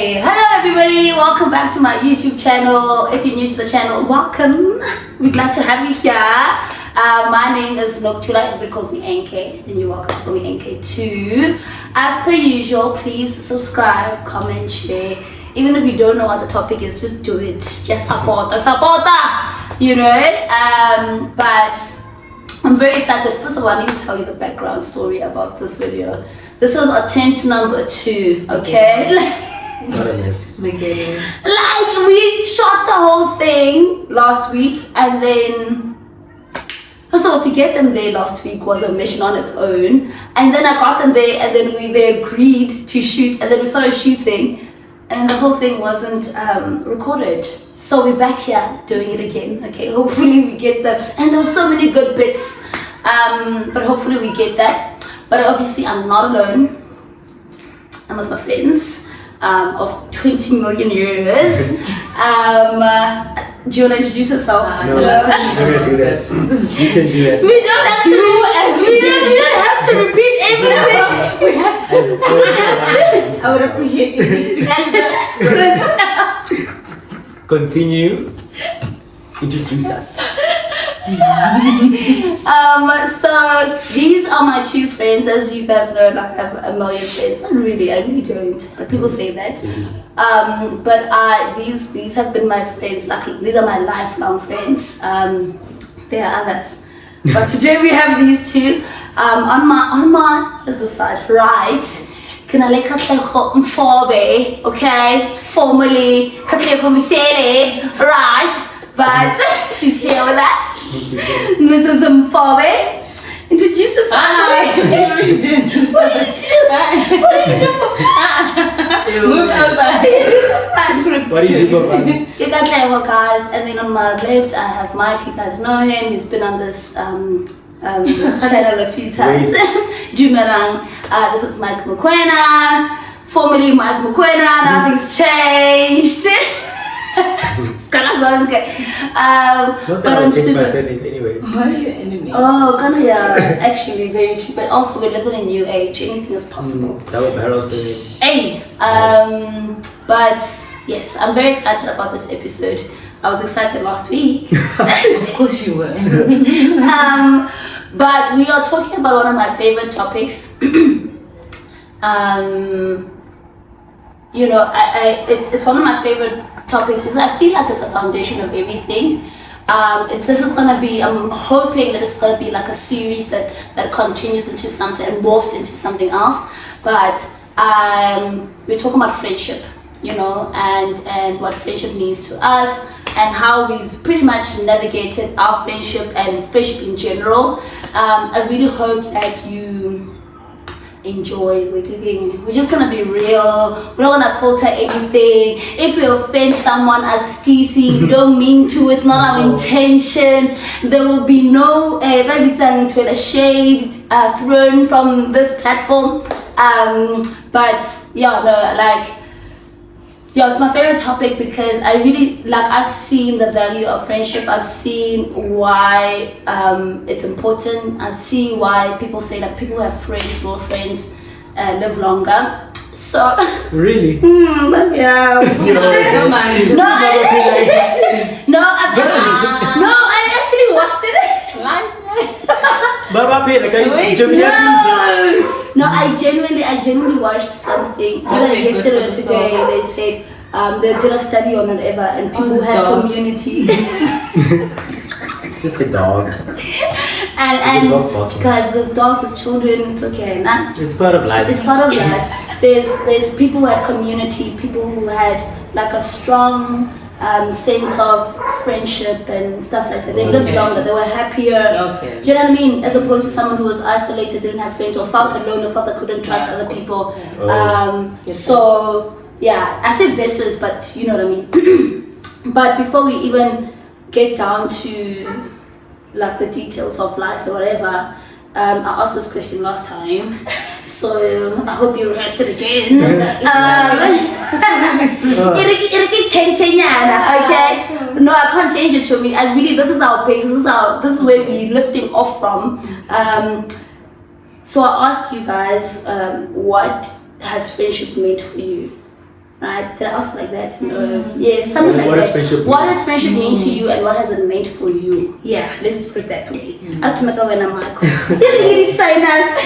Okay, hello everybody, welcome back to my YouTube channel. If you're new to the channel, welcome. We're glad to have you here. My name is Noktula, everybody calls me NK, and you're welcome to call me NK too. As per usual, please subscribe, comment, share. Even if you don't know what the topic is, just do it. Just support, you know. But I'm very excited. First of all, I need to tell you the background story about this video. This was attempt number 2, okay? What a mess. Like, we shot the whole thing last week, and then first of all, to get them there last week was a mission on its own. And then I got them there, and then they agreed to shoot, and then we started shooting, and the whole thing wasn't recorded. So we're back here doing it again, okay? Hopefully we get that. And there were so many good bits, but hopefully we get that. But obviously I'm not alone. I'm with my friends of 20 million euros. Do you want to introduce yourself? No, you're gonna do that. You can do that. We don't have to. We don't have to repeat everything. We have to. I would appreciate if you speak to the Continue. Introduce us. So these are my 2 friends. As you guys know, like, I have a million friends. Not really, I really don't, but people say that. But these have been my friends. Like, these are my lifelong friends. There are others, but today we have these 2. On my what is the side? Right. Can I like okay? Formally, right? But she's here with us. Mrs. Mfobe. Introduce yourself. What are you doing to What are you doing for fun? Move over. What do you do for fun? You got Leho, guys, and then on my left I have Mike. You guys know him. He's been on this channel a few times. Jumerang. This is Mike Mukwena. Formerly Mike Mukwena. Nothing's changed. But I'm super. Anyway. Why are you enemy? Oh, kind of, yeah, actually very true. But also we're living in a new age. Anything is possible. That would matter also. Hey, but yes, I'm very excited about this episode. I was excited last week. Of course you were. But we are talking about one of my favorite topics. You know, it's one of my favorite topics because I feel like it's the foundation of everything. This is gonna be. I'm hoping that it's gonna be like a series that continues into something and morphs into something else. But we're talking about friendship, you know, and what friendship means to us, and how we've pretty much navigated our friendship and friendship in general. I really hope that you enjoy. We're just gonna be real. We're not gonna filter anything. If we offend someone as skeezy, we don't mean to. It's not our intention. There will be no shade thrown from this platform. But yeah, no, like, yeah, it's my favorite topic because I really I've seen the value of friendship. I've seen why it's important. I see why people say that people who have friends, more friends, live longer. So really? Yeah. Come on. No, I actually watched it. No, I genuinely watched something. Yesterday or today, they said they did a study on it and people had community. It's just a dog. And guys, there's dogs, there's children. It's okay, nah? It's part of life. It's part of life. There's people who had community, people who had like a strong sense of friendship and stuff like that. They lived longer, they were happier. Okay. Do you know what I mean? As opposed to someone who was isolated, didn't have friends, or felt alone, or felt they couldn't trust other people. So yeah, I say versus, but you know what I mean. But before we even get down to like the details of life or whatever, I asked this question last time. So I hope you rehearsed it again. Okay? No, I can't change it to me. I really, this is our base. This is where we're lifting off from. So I asked you guys, what has friendship made for you? Right? Did I ask like that? No. Yes, something like What does that. friendship What mean? does friendship mean to you and what has it meant for you? Yeah, let's put it that way. I'll make a winner, Marco. Did he sign us?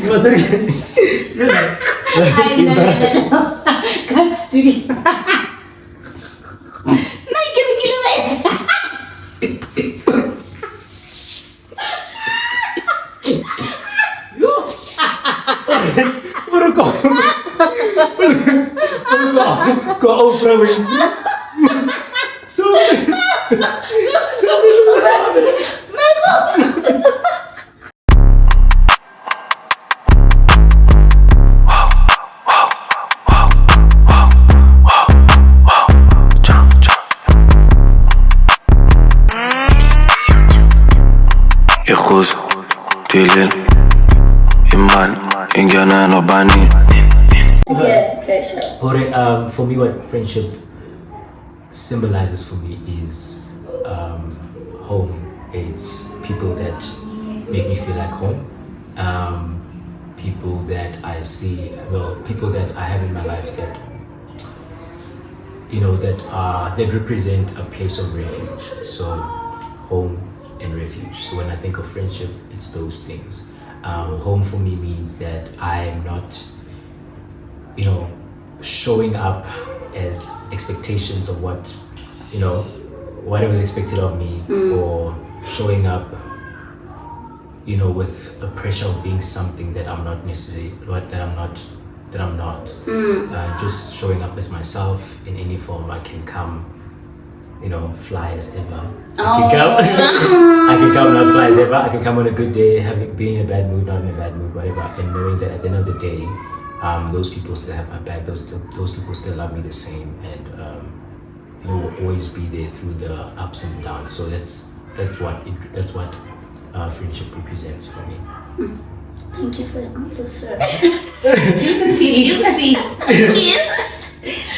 What's it? I know. Cut studio. No, you can kill it. What go Oprah Winfrey. So يخوز تيلين إيمان إنجانا نوباني. Okay, sure. Hore, for me, what friendship symbolizes for me is home. It's people that make me feel like home. People that I see, well, people that I have in my life that that represent a place of refuge. So, home and refuge. So when I think of friendship, it's those things. Home for me means that I'm not showing up as expectations of whatever is expected of me, or showing up, with a pressure of being something that I'm not necessarily, that I'm not. Just showing up as myself in any form. I can come, fly as ever. I can come not fly as ever. I can come on a good day, being in a bad mood, not in a bad mood, whatever, and knowing that at the end of the day, those people still have my back. Those people still love me the same, and will always be there through the ups and downs. So that's what friendship represents for me. Thank you for the answer, sir. Juicy. Thank you.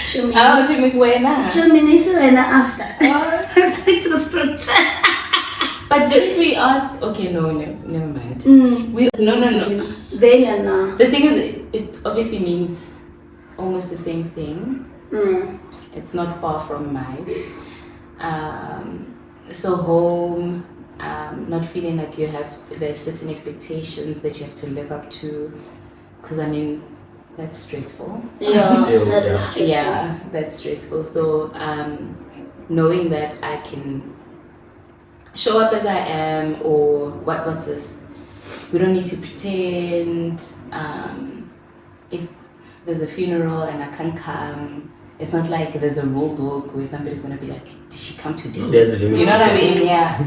Show me. Oh, should make way now. Show me this one after. Stick to the script. But didn't we ask? Okay, no, never mind. No. Then and now. The thing is, it obviously means almost the same thing. It's not far from mine. So home, not feeling like there's certain expectations that you have to live up to, because that's stressful. Yeah, that is stressful. Yeah, that's stressful. So knowing that I can show up as I am, or what's this? We don't need to pretend. If there's a funeral and I can't come, it's not like there's a rule book where somebody's gonna be like, "Did she come today?" That's very Do you know what I specific. mean? Yeah.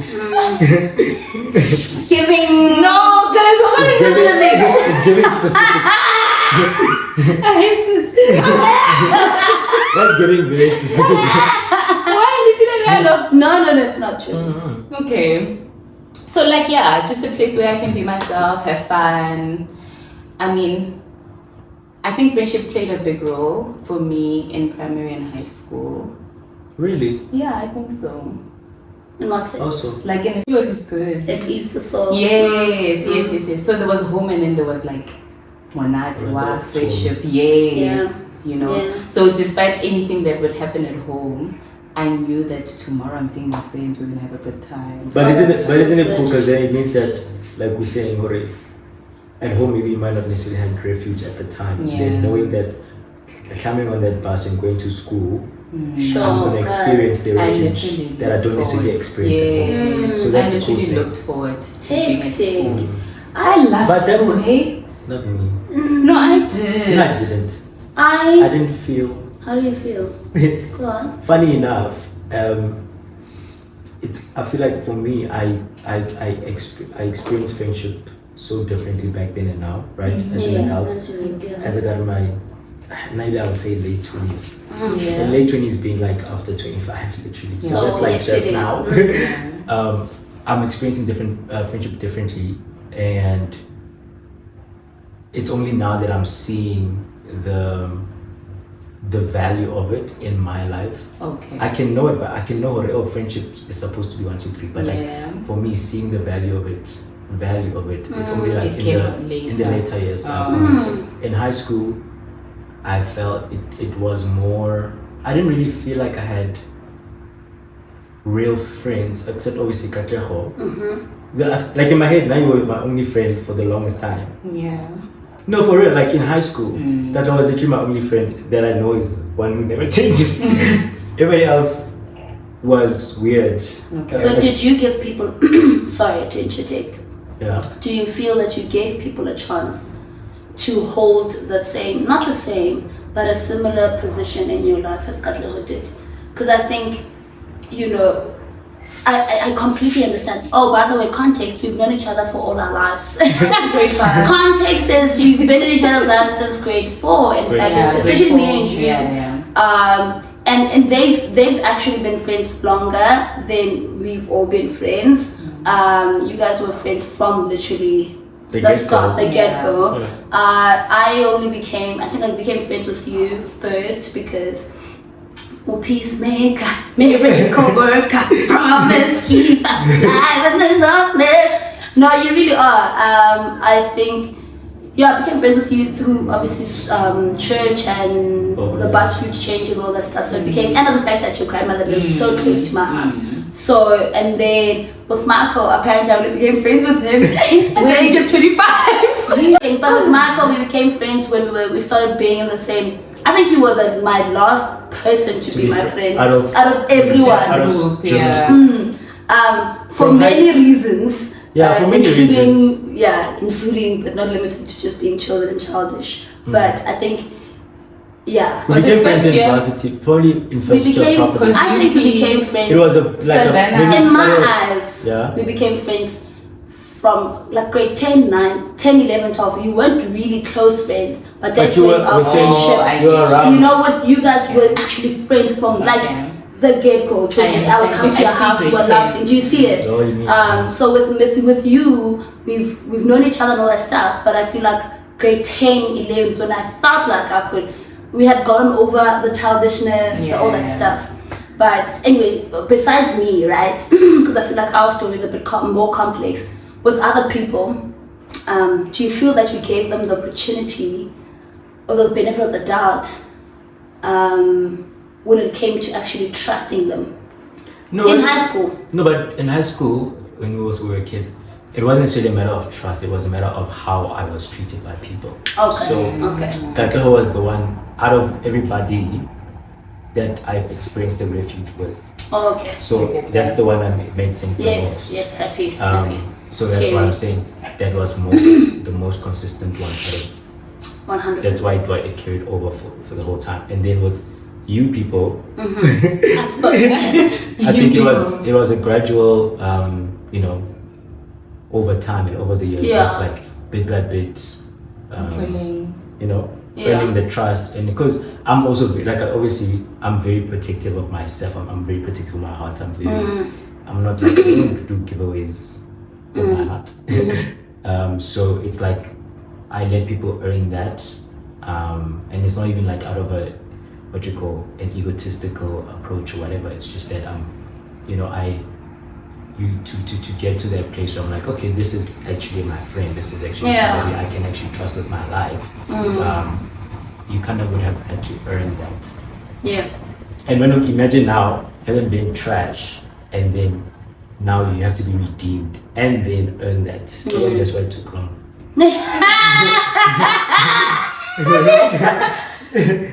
It's giving. No, guys, what is this? It's giving specific. I hate this. That's getting very specific. Why do you feel like I love? No, it's not true. Okay. So just a place where I can be myself, have fun. I think friendship played a big role for me in primary and high school. Really? Yeah, I think so. In what sense? Also. Like it was good. At least the soul. Yes. So there was home and then there was like friendship. Yes. Yeah. So despite anything that would happen at home, I knew that tomorrow I'm seeing my friends, we're gonna have a good time. But isn't it cool? Because then it means that, like we say in Hore, at home maybe you might not necessarily have refuge at the time. Yeah. Then knowing that coming on that bus and going to school, Sure, I'm gonna experience the I refuge literally that I don't necessarily looked experience at home. forward. So that's I a cool literally thing. looked forward to being at Hectic. school. I loved But that was- school, hey? Not me. No, I did. No, I didn't. I didn't feel. How do you feel? Go on. Funny enough, I feel like for me, I experienced friendship so differently back then and now, right? As an adult, that's really good. as I got in my, maybe I would say late 20s. Yeah. And late 20s being like after 25, literally. So Yeah. that's like just yesterday. now. Yeah. I'm experiencing different friendship differently, and it's only now that I'm seeing the value of it in my life. Okay. I can know it, but I can know friendship is supposed to be 1, 2, 3. But Yeah. like for me, seeing the value of it, it's only like It in came the later years. Oh. In high school, I felt it was more. I didn't really feel like I had real friends, except obviously Katejo. Like in my head, now you were my only friend for the longest time. Yeah. No, for real, like in high school, that was literally my only friend that I know is one who never changes. Everybody else was weird. Okay. But did you give people, sorry to interject, Yeah. do you feel that you gave people a chance to hold the same, not the same, but a similar position in your life as Katlego did? Because I think, you know, I completely understand. Oh, by the way, context, we've known each other for all our lives. Grade 5. Context is we've been in each other's lives since grade 4, in fact, Yeah, especially grade me and 4. you. Yeah. And they've actually been friends longer than we've all been friends. You guys were friends from literally the start, the get-go. Yeah. I think I became friends with you first because peacemaker, miracle worker, promise keeper, live in the darkness. No, you really are. I think, yeah, I became friends with you through obviously church and the bus route change and all that stuff. So it became, and the fact that your grandmother lived so close to my house. So, and then with Michael, apparently I only became friends with him at the age of 25. But with Michael, we became friends when we started being in the same. I think you were my last person to be my friend out of everyone. For From many reasons. Yeah, for many reasons. Yeah, including but not limited to just being children and childish. But I think, yeah. We Was became it friends first in year? varsity, probably in We first year became, probably. I think we became friends. It was like Savannah. In my eyes, Yeah. we became friends from like grade 10, 9, 10, 11, 12. You weren't really close friends, but that's you when were our within- friendship, you were around. you know, with you guys were actually friends from like the get-go. I I'll come to your understand. house, I we see were laughing. Do you see it? Oh, you mean- So with you, we've known each other and all that stuff, but I feel like grade 10, 11 is when I felt like we had gotten over the childishness, all that stuff. But anyway, besides me, right? Because I feel like our story is a bit more complex. With other people, do you feel that you gave them the opportunity or the benefit of the doubt when it came to actually trusting them? No, In high school. No, but in high school, when we were kids, it wasn't necessarily a matter of trust. It was a matter of how I was treated by people. Okay. So Okay. Kateho was the one out of everybody that I experienced the refuge with. Oh, okay. So that's the one that made sense the most. Yes, happy. Happy. So that's Okay. why I'm saying that was the most consistent one. 100%. That's why it carried over for the whole time. And then with you people, I suppose. I think it was a gradual, over time and over the years. Yeah. It's like bit by bit, Pulling. earning the trust. And because I'm also I'm very protective of myself. I'm very protective of my heart. I'm not like I don't do giveaways with my heart. So it's like I let people earn that, and it's not even like out of an egotistical approach or whatever. It's just that to get to that place where I'm like, okay, this is actually my friend. This is actually somebody I can actually trust with my life. You kind of would have had to earn that. Yeah. And when you imagine now having been trash, and then now you have to be redeemed and then earn that. That's why it took long.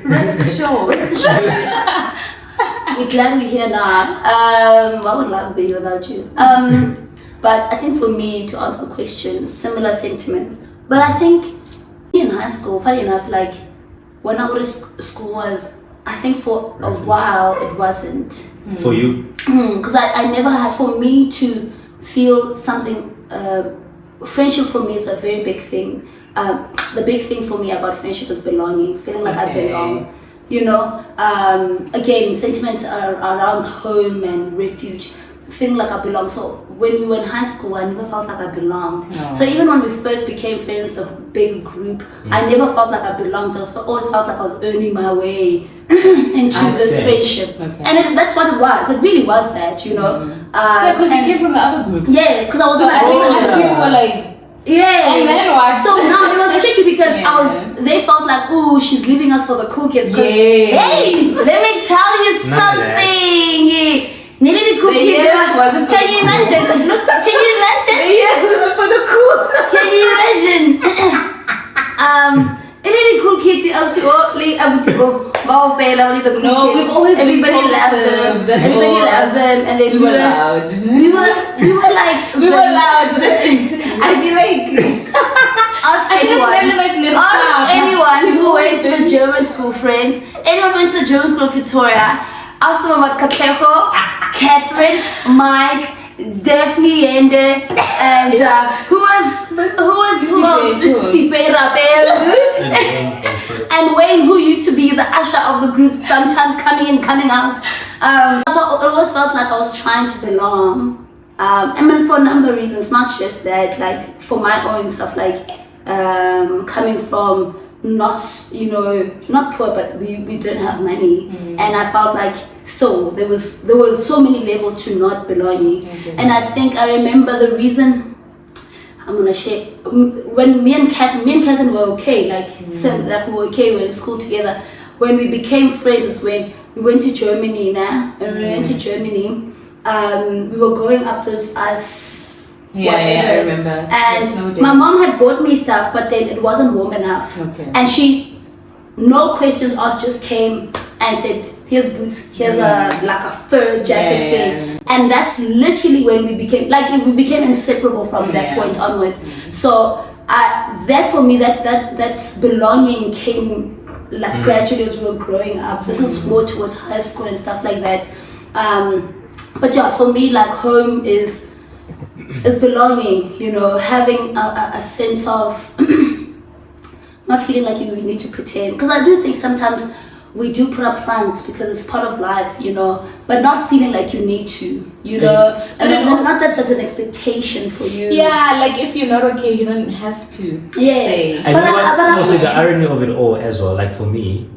Rest assured. We're glad we're here now. I would love to be without you. But I think for me, to answer the question, similar sentiments. But I think in high school, funny enough, like when I was school I think for a while it wasn't. For you? Because I never had, for me to feel something, friendship for me is a very big thing. The big thing for me about friendship is belonging, feeling like I belong. Again, sentiments are around home and refuge, feeling like I belong. So when we were in high school, I never felt like I belonged. No. So even when we first became friends, the big group, I never felt like I belonged. I always felt like I was earning my way into this friendship. Okay. And that's what it was. It really was that, Yeah, because you and- came from the other group. Yes, because I was So in I think a other different people were like, Yeah. And then what? So now it was tricky because they felt like, oh, she's leaving us for the cool kids. Hey, let me tell you something. Nearly the cool kids. Can you imagine? Look, can you imagine? Yes, wasn't for the cool. Can you imagine? Really cool kid. No, we've always been everybody loved them. Everybody loved them, and then we were loud. We were like we were loud. That's it. I'd be like, ask anyone who went to the German school, friends. Anyone went to the German school of Victoria? Ask them about Katlejo, Catherine, Mike, Daphne, and who was Sipe Rabel and Wayne, who used to be the usher of the group, sometimes coming in, coming out. So I always felt like I was trying to belong. I mean, for a number of reasons, not just that, like for my own stuff, like coming from not poor, but we didn't have money, and I felt like still there was so many levels to not belonging. And I think I remember the reason I'm gonna share when me and Catherine were okay, like we were okay, we were in school together. When we became friends is when we went to Germany. When we went to Germany, we were going up those ice. Yeah, I remember. And my mom had bought me stuff, but then it wasn't warm enough. Okay. And she, no questions asked, just came and said, "Here's boots. Here's a fur jacket thing." And that's literally when we became inseparable from that point onwards. So that for me, that belonging came like gradually as we were growing up. This is more towards high school and stuff like that. But yeah, for me, like home is belonging, having a sense of not feeling like you need to pretend. Because I do think sometimes we do put up fronts because it's part of life, but not feeling like you need to, and not that there's an expectation for you. Yeah, like if you're not okay, you don't have to say. And also the irony of it all as well, like for me,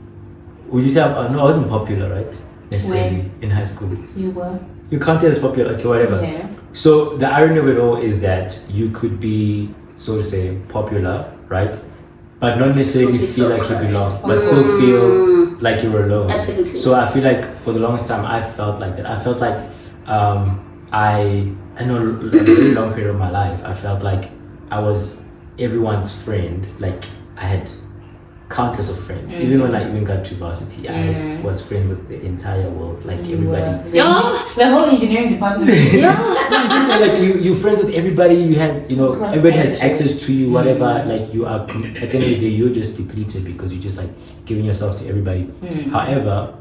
would you say, no, I wasn't popular, right? Necessarily in high school. You were. You counted as popular, okay, whatever. Yeah. So the irony of it all is that you could be, so to say, popular, right? But not necessarily feel like you belong, but still feel like you're alone. Absolutely. So I feel like for the longest time I felt like that. I felt like I know a very long period of my life, I felt like I was everyone's friend. Like I had countless of friends. Even when I even got to varsity, I was friends with the entire world, like everybody. The whole engineering department. Like you friends with everybody. You have, everybody has access to you. Whatever. Like you are at the end of the day, you're just depleted because you just like giving yourself to everybody. However,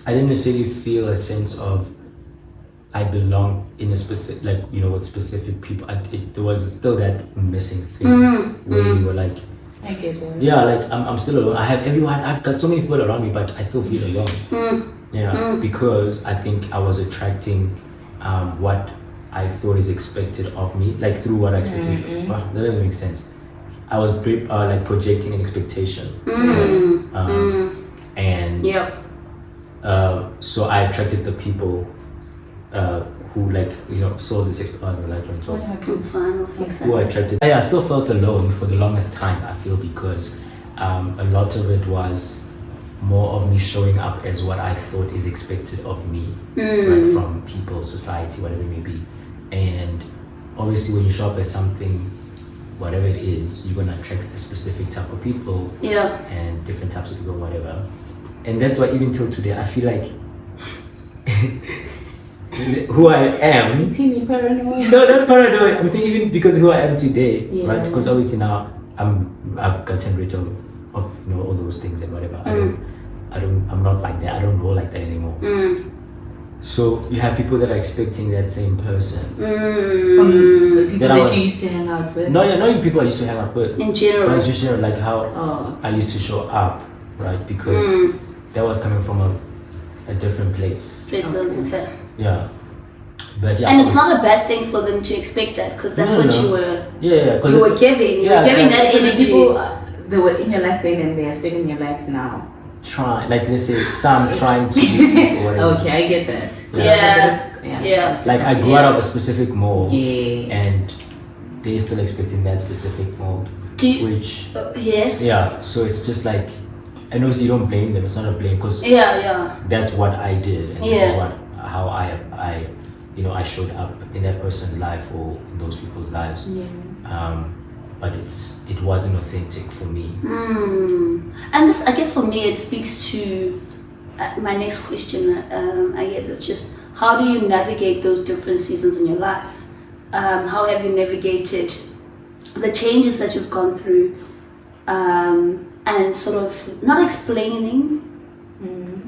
I didn't necessarily feel a sense of I belong in a specific, like with specific people. There was still that missing thing where you were like. I get it. Yeah, like I'm still alone. I have everyone. I've got so many people around me, but I still feel alone. Because I think I was attracting what I thought is expected of me, like through what I expected. Wow, that doesn't make sense. I was like projecting an expectation, and so I attracted the people who saw this. It's fine, we'll fix it. Who attracted. I still felt alone for the longest time. I feel because a lot of it was more of me showing up as what I thought is expected of me, right, from people, society, whatever it may be. And obviously, when you show up as something, whatever it is, you're gonna attract a specific type of people, and different types of people, whatever. And that's why even till today, I feel like who I am. No, not paranoid. I'm saying even because who I am today, right? Because obviously now I've gotten rid of all those things and whatever. I'm not like that. I don't roll like that anymore. So you have people that are expecting that same person. From the people that you used to hang out with. No, not people I used to hang out with. In general. Right, just like how I used to show up, right? Because that was coming from a different place. Okay. Yeah. But yeah. And it's not a bad thing for them to expect that because that's what you were. Yeah. You were giving. You were giving that energy. People they were in your life then and they are spending your life now. Trying, like they say, some trying to do or whatever. Okay, I get that. Yeah. Like I grew out of a specific mold, Yeah. and they're still expecting that specific mold, Do you, which yes. yeah. So it's just like, and also you don't blame them. It's not a blame because Yeah. that's what I did, and this Yeah. is how I I showed up in that person's life or in those people's lives. But it wasn't authentic for me. And this, I guess for me, it speaks to my next question. I guess it's just, how do you navigate those different seasons in your life? How have you navigated the changes that you've gone through, and sort of not explaining,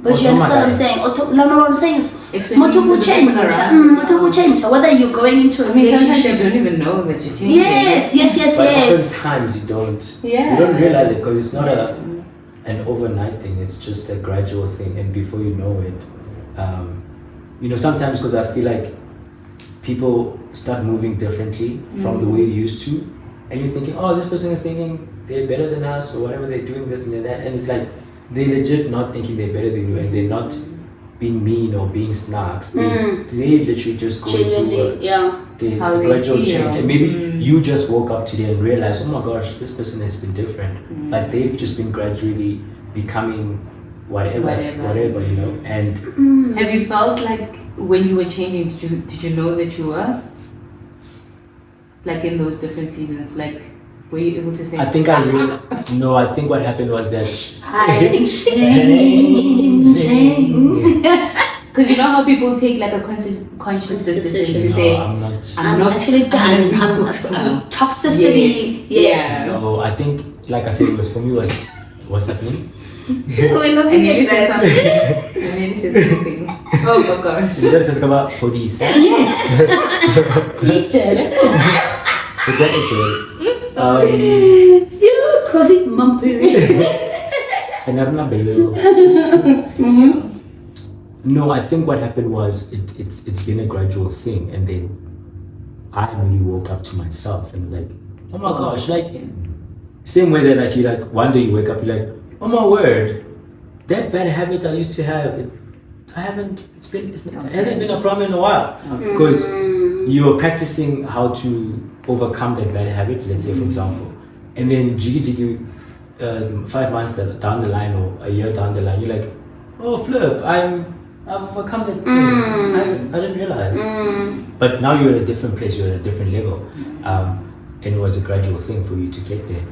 but you understand what I'm saying? No, what I'm saying is, Explaining to the people around change. Whether you're going into a sometimes you relationship. don't even know that you're changing. Yes. But oftentimes you don't realize it because it's not an overnight thing. It's just a gradual thing, and before you know it, sometimes because I feel like people start moving differently from the way you used to, and you're thinking, oh, this person is thinking they're better than us or whatever, they're doing this and that, and it's like they're legit not thinking they're better than you, and they're not being mean or being snarks. They literally just go through the gradual change, and maybe you just woke up today and realized, oh my gosh, this person has been different. Like they've just been gradually becoming whatever, and Have you felt like when you were changing, did you know that you were? Like in those different seasons, like were you able to say? I think I think what happened was that I'm changing. Because you know how people take like a conscious decision to say, I'm I'm not. actually done. I'm toxicity. Yes. So I think, like I said, it was for me. What's happening? We're I looking nearly at said that. something. I nearly said something. Oh my gosh. You just talk about police. You cozy mumpy. And I'm not No, I think what happened was it's been a gradual thing, and then I really woke up to myself and like, oh my gosh, like same way that like you like one day you wake up, you're like, oh my word, that bad habit I used to have, it hasn't been a problem in a while, because you're practicing how to overcome that bad habit, let's say for example, and then jiggy 5 months down the line or a year down the line, you're like, oh flip, I've overcome that thing. I didn't realize. But now you're at a different place, you're at a different level, and it was a gradual thing for you to get there.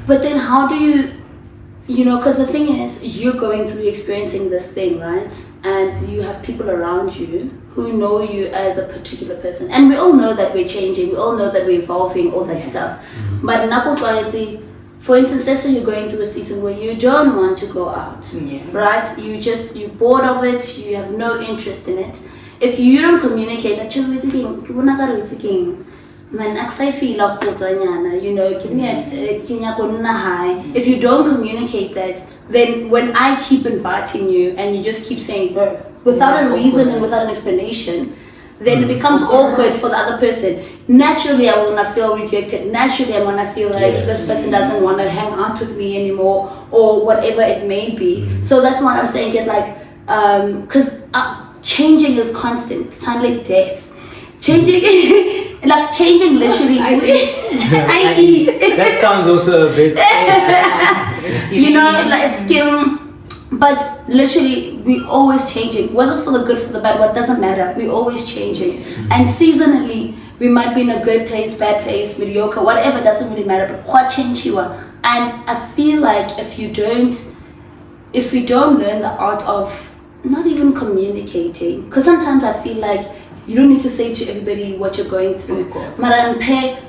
But then how do you know, because the thing is, you're going through experiencing this thing, right? And you have people around you who know you as a particular person. And we all know that we're changing, we all know that we're evolving, all that stuff. But for instance, let's say you're going through a season where you don't want to go out, right? You're bored of it, you have no interest in it. If you don't communicate that you're thinking, man, I feel like you know, give me a high. If you don't communicate that, then when I keep inviting you and you just keep saying without a reason and without an explanation, then it becomes awkward for the other person. Naturally, I want to feel rejected. Naturally, I want to feel like this person doesn't want to hang out with me anymore, or whatever it may be. So that's why I'm saying it like, because changing is constant. It's kind of like death. Changing literally. That sounds also a bit. You know, like it's giving. But literally, we always changing, whether for the good, for the bad, what doesn't matter. We always changing, and seasonally, we might be in a good place, bad place, mediocre, whatever. Doesn't really matter. But what change you are, and I feel like if we don't learn the art of not even communicating, because sometimes I feel like you don't need to say to everybody what you're going through. Maranpe,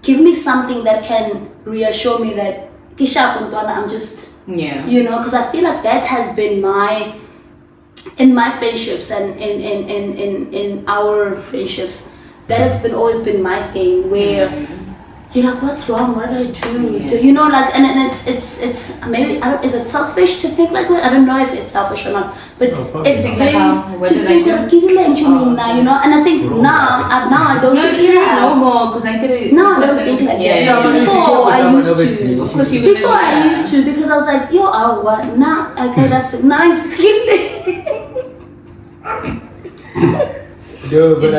give me something that can reassure me that I'm just. You know, because I feel like that has been in my friendships and in our friendships, that has always been my thing, where you're like, what's wrong? What did I do? Do you know, like, and it's maybe, is it selfish to think like that? I don't know if it's selfish or not, but it's very to think like, you know, and I think now I don't think no more, because I did it. Now I don't think like that. Before I used to, because I was like, yo, what now? Okay, that's it. Now I'm kidding. No, but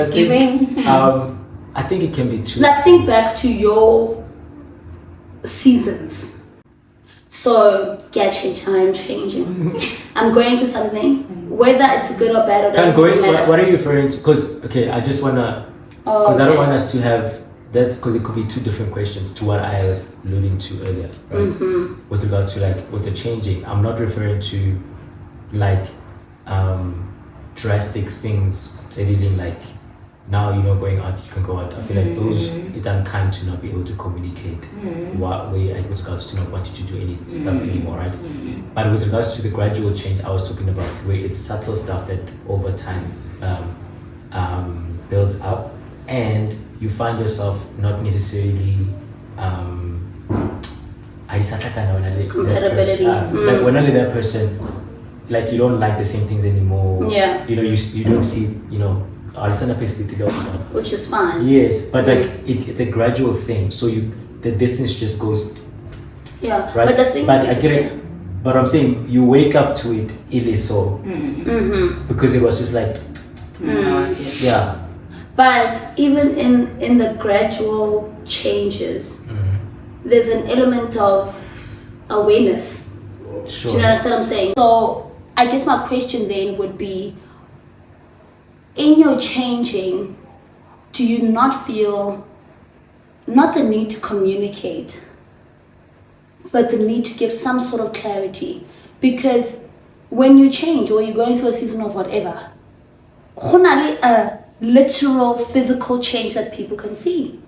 I I think it can be two. Like, think back to your seasons. So, get change. I'm changing. I'm going through something, whether it's good or bad or doesn't matter. What are you referring to? Because I just wanna. Because I don't want us to have. That's because it could be two different questions to what I was alluding to earlier, right? With regards to like with the changing, I'm not referring to like drastic things. Saying like now going out, you can go out. I feel like those it's unkind to not be able to communicate what way with regards to not wanting to do any stuff anymore, right? But with regards to the gradual change, I was talking about where it's subtle stuff that over time builds up, and you find yourself not necessarily Compatibility. Like when only that person, like you don't like the same things anymore. Yeah. You don't see Which is fine. Yes, but like it's a gradual thing. So the distance just goes. Yeah. Right. But the thing. But I get it. But I'm saying you wake up to it so because it was just like yeah. But even in the gradual changes, there's an element of awareness. Sure. Do you understand what I'm saying? So I guess my question then would be, in your changing, do you not feel not the need to communicate, but the need to give some sort of clarity? Because when you change or you're going through a season of whatever, a literal physical change that people can see.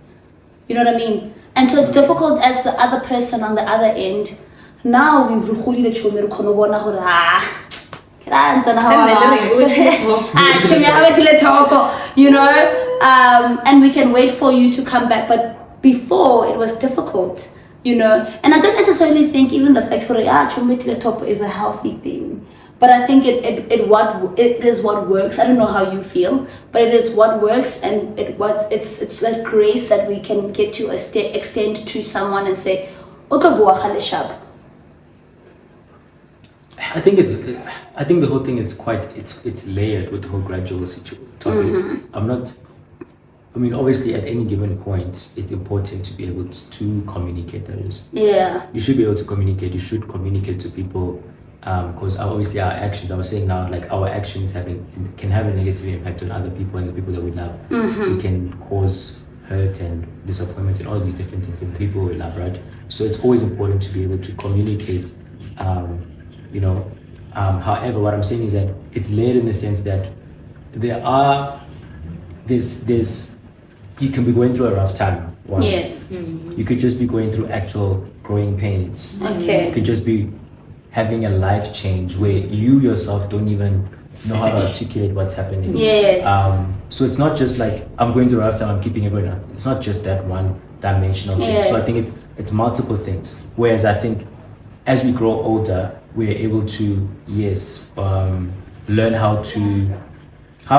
You know what I mean? And so it's difficult as the other person on the other end. Now we've recorded the children you know, and we can wait for you to come back. But before it was difficult, you know, and I don't necessarily think even the fact that is a healthy thing. But I think it is what works. I don't know how you feel, but it is what works, and it's that grace that we can get to extend to someone and say, I think the whole thing is it's layered with the whole gradual situation. Obviously at any given point it's important to be able to communicate. That is, you should be able to communicate. You should communicate to people. Because obviously our actions, I was saying now, like our actions can have a negative impact on other people and the people that we love. We can cause hurt and disappointment and all these different things in people we love, right? So it's always important to be able to communicate. However, what I'm saying is that it's layered in the sense that you can be going through a rough time. Wow. yes, You could just be going through actual growing pains. okay, You could just be having a life change where you yourself don't even know how to articulate what's happening. yes, So it's not just like I'm going through a rough time, I'm keeping everyone up. It's not just that one dimensional thing. So I think it's multiple things. Whereas I think as we grow older, we're able to learn how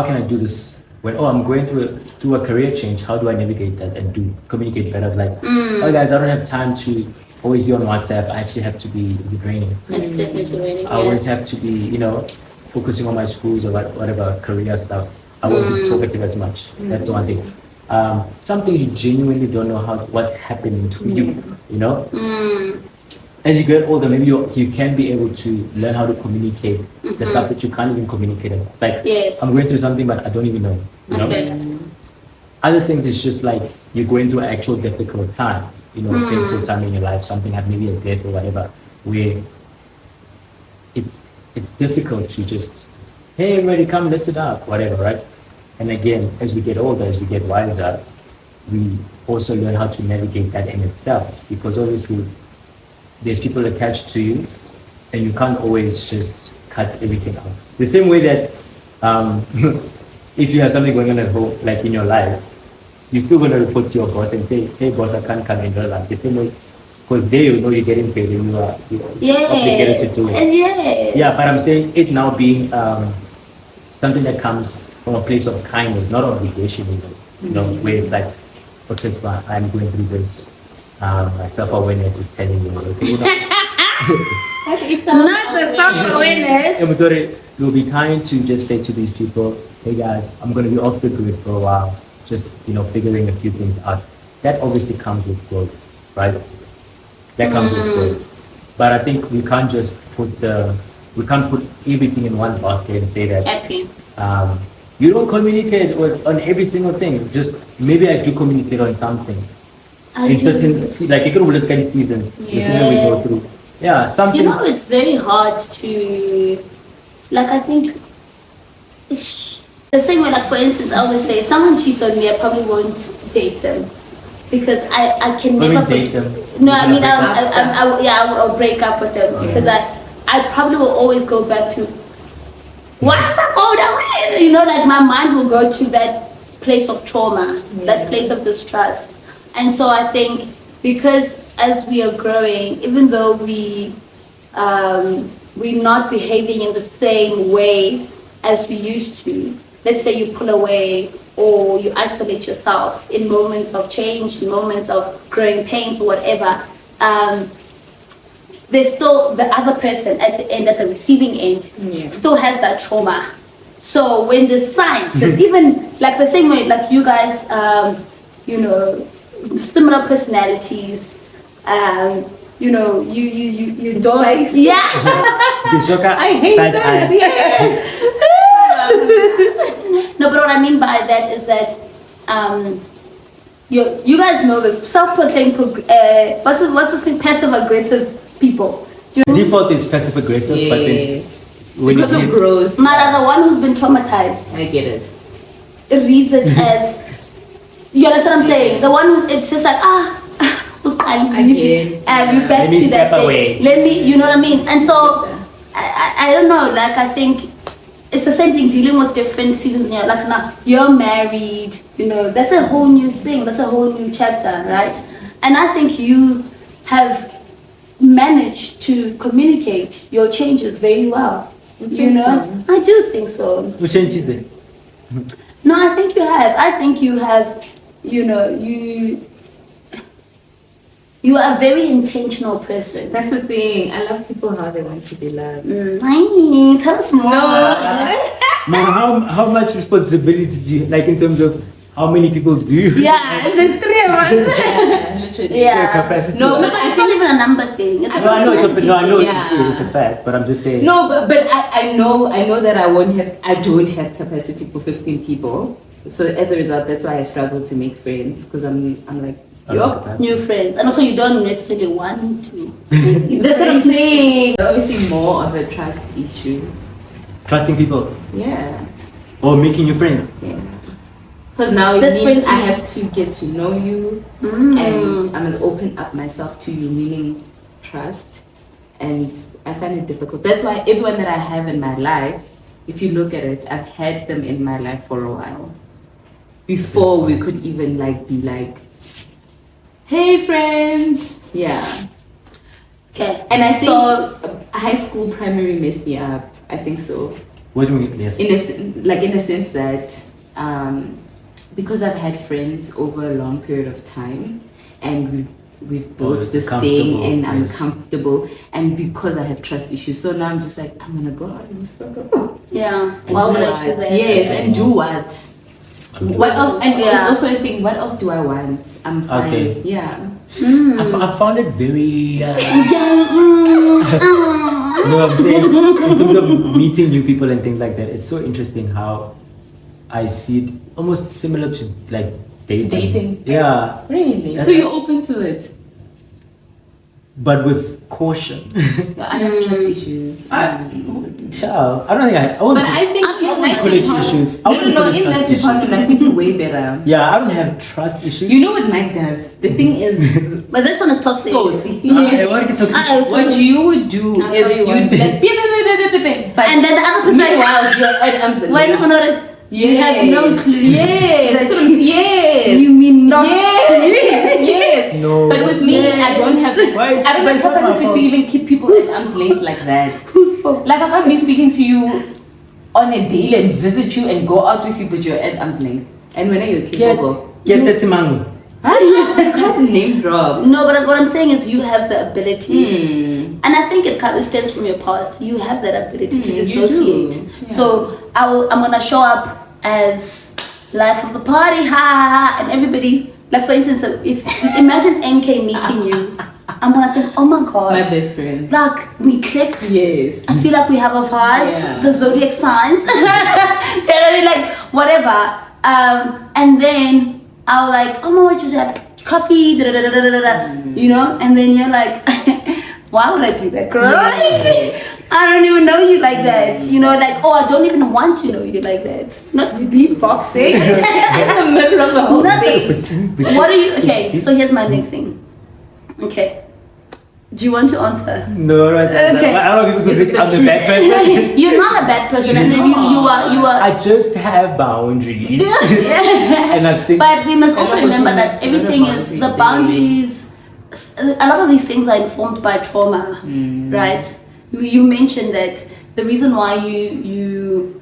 can I do this when I'm going through a career change? How do I navigate that and communicate better? Like, oh guys, I don't have time to always be on WhatsApp. I actually have to be draining. it's definitely raining. I always have to be, focusing on my schools or whatever career stuff. I won't be talkative as much. That's the one thing. Something you genuinely don't know what's happening to you. As you get older, maybe you can be able to learn how to communicate the stuff that you can't even communicate. Like, I'm going through something, but I don't even know. Okay. Other things, it's just like you're going through an actual difficult time. Painful time in your life, something happened, maybe a death or whatever, where it's difficult to just, hey everybody come listen up, whatever, right? And again, as we get older, as we get wiser, we also learn how to navigate that in itself, because obviously there's people attached to you and you can't always just cut everything out. The same way that if you have something going on at home, like in your life, you're still going to report to your boss and say, hey boss, I can't come in your life. The same way, because they know you're getting paid and you're obligated to do it. Yes. Yeah, but I'm saying it now being something that comes from a place of kindness, not obligation even. Where it's like, okay, I'm going through this. My self-awareness is telling me, okay, Not the self-awareness. You'll be kind to just say to these people, hey guys, I'm going to be off the grid for a while. just figuring a few things out. That obviously comes with growth, right? That comes with growth. But I think we can't just put everything in one basket and say that Happy. you don't communicate on every single thing. Just maybe I do communicate on something. In certain, like economic seasons, the season we go through. Yeah, something. It's very hard to, like, I think, the same way, like, for instance, I always say, if someone cheats on me, I probably won't date them. Because I can never date them. No, I mean, I'll break up with them. Because I probably will always go back to, what's up, away? Like, my mind will go to that place of trauma, that place of distrust. And so I think, because as we are growing, even though we're not behaving in the same way as we used to, let's say you pull away or you isolate yourself in moments of change, in moments of growing pains or whatever, there's still the other person at the end, at the receiving end, still has that trauma. So when there's signs, there's even, like the same way, like you guys, similar personalities, you don't, Spice. I hate this, yes. No, but what I mean by that is that you guys know this self-proclaimed what's this thing, passive-aggressive people. Default is passive-aggressive, but then because of growth. The one who's been traumatized, I get it. It reads it as, you understand what I'm saying? The one who's, it's just like, we're back to that thing. Let me, you know what I mean? And so, I don't know, like, I think it's the same thing dealing with different seasons in your life. Now, you're married, that's a whole new thing, that's a whole new chapter, right? And I think you have managed to communicate your changes very well. So. I do think so. What changes it? No, I think you have. I think you have, you are a very intentional person. That's the thing. I love people how they want to be loved. Tell us more. No, how much responsibility do you, like, in terms of how many people do you? Yeah, there's 3 of us. Literally. Yeah. Capacity. No, but it's not even a number thing. It's I know it's a fact, but I'm just saying. No, but I know that I don't have capacity for 15 people. So as a result, that's why I struggle to make friends, because I'm like, new friends, and also you don't necessarily want to. That's what I'm saying. Obviously, more of a trust issue. Trusting people. Yeah. Or making new friends. Yeah. Because now it means I have to get to know you, and I must open up myself to you, meaning trust. And I find it difficult. That's why everyone that I have in my life, if you look at it, I've had them in my life for a while. Before we could even be like, hey friends. Yeah. Okay. And I think high school, primary messed me up. I think so. What do you mean? Yes. In the sense that because I've had friends over a long period of time, and we've built this thing, and I'm comfortable, and because I have trust issues, so now I'm just like, I'm gonna go out and circle. Yeah. And do what? Yes, and do what? What else? And it's also a thing. What else do I want? I'm fine. Okay. Yeah. I found it very. I'm saying, in terms of meeting new people and things like that, it's so interesting how I see it almost similar to like dating. Yeah. Really? So you're open to it? But with caution. I have trust issues. I don't think I won't. But I think in that department, in that department, I think you're way better. Yeah, I don't have trust issues. You know what Mike does? The thing is, but this one is toxic. Yes. What you would do is you'd be like, and then the other person, meanwhile, you're at arm's length. You have no clue. Yes. You mean not to me. Yes. No. But with me, I don't have capacity to even keep people at arm's length like that. Whose fault? Like I can't be speaking to you on a daily and visit you and go out with you, but you're at arm's length. And when are you capable? You can't name drop. No, but what I'm saying is you have the ability, and I think it stems from your past. You have that ability to dissociate. Yeah. So I'm gonna show up as life of the party, ha ha ha, and everybody, like for instance, if imagine NK meeting you, I'm gonna think, oh my god, My best friend. like we clicked. Yes. I feel like we have a vibe, Yeah. the zodiac signs. Do you know what I mean? Like whatever. And then I'll like, oh my god, just have coffee, da, da, da, da, da, da, you know, and then you're like, why would I do that, girl? I don't even know you like that, you know, like, oh, I don't even want to know you like that. Not beatboxing in the middle of the whole thing. What are you? Okay, so here's my next thing. Okay, do you want to answer? No, right. Okay. I don't want people to Is it think the I'm the truth? bad person. You're not a bad person, and then you are. I just have boundaries. And I think But we must also what remember you that meant, it's not a everything is boundary the thing. boundaries. A lot of these things are informed by trauma, right? You mentioned that the reason why you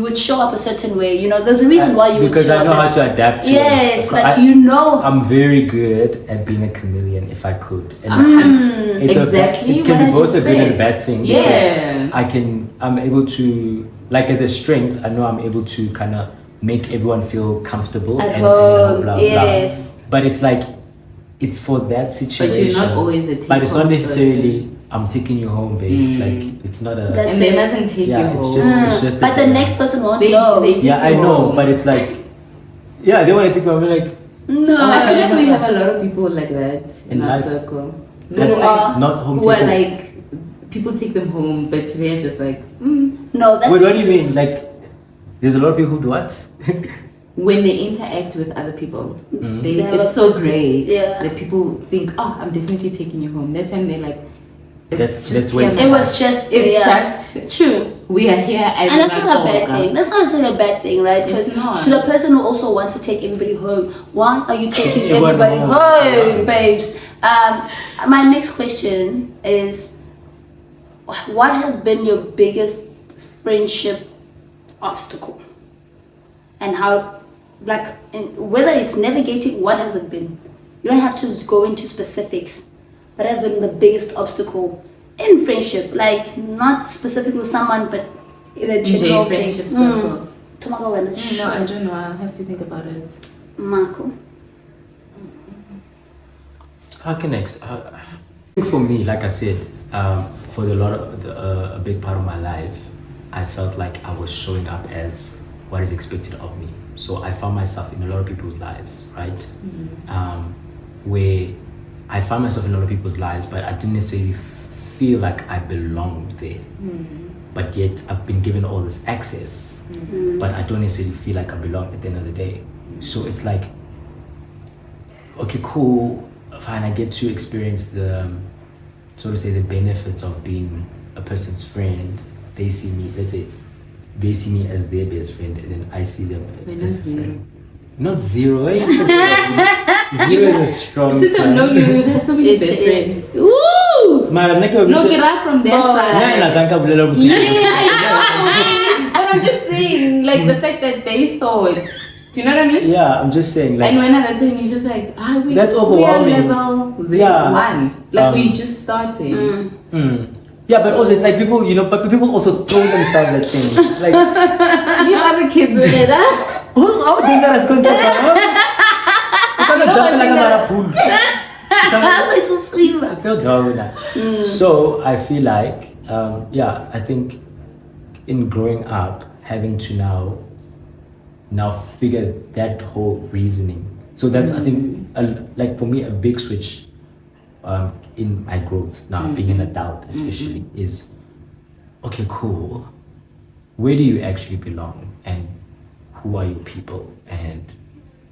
would show up a certain way. You know, there's a reason why you would because show I know up. how to adapt to Yes, it. like you know. I'm very good at being a chameleon if I could. And it's Exactly it can what be I both a just good and a said. bad thing. Yeah. because I'm able to, like as a strength, I know I'm able to kind of make everyone feel comfortable At and home, blah, blah, yes. blah. But it's like, it's for that situation. not always a But it's not take-home necessarily, I'm taking you home, babe. Like, it's not a... That's And they it. mustn't take Yeah, you it's home. just- it's just But that the next person won't They know. take yeah, I you know, home. but it's like, yeah, they want to take me home. I'm like, No. I feel like we have a lot of people like that in In our life. circle. That No, are not home who are takers. like, people take them home, but they're just like, No, that's Wait, what do you mean? Like, there's a lot of people who do what? when they interact with other people, They have it's a so certain- great yeah. that people think, oh, I'm definitely taking you home. That time they're like, it's That's just when- here, It was just. it's yeah. just True. we are here and, And that's we're not a bad talk. thing. That's not necessarily a bad thing, right? Because It's not. to the person who also wants to take everybody home, why are you taking Everyone everybody home. home, babes? My next question is, what has been your biggest friendship obstacle? And how, like, whether it's navigating, what has it been? You don't have to go into specifics. What has been the biggest obstacle in friendship? Like, not specifically with someone, but in a general thing. friendship circle. Tomorrow when No, I don't know. I'll have to think about it. Marco. How can I think for me, like I said, for a big part of my life, I felt like I was showing up as what is expected of me. So I found myself in a lot of people's lives, right? Where I found myself in a lot of people's lives, but I didn't necessarily feel like I belonged there. But yet I've been given all this access, but I don't necessarily feel like I belong at the end of the day. So it's like, okay, cool, fine, I get to experience the, so to say, the benefits of being a person's friend. They see me, let's say, they see me as their best friend, and then I see them When as is zero? friend. Not zero, eh? Zero is a strong Since I've term. known you, we've had so many It best is. friends. Woo! Mara, No, get out from their Boy. side. But But I'm just saying, like the fact that they thought. Do you know what I mean? yeah, I'm just saying, like, And when at that time he's just like, we, That's we overwhelming. are level zero, Yeah. one. Like we Um, just started. yeah, but also it's like people, but people also throw themselves at things. Like, You other kids with it, huh? how dangerous can it's like jumping like a marapool. It's so sweet. I feel down. So I feel like, I think in growing up, having to now figure that whole reasoning. So that's I think like for me a big switch in my growth now, being an adult especially, is okay, cool. Where do you actually belong, and who are your people, and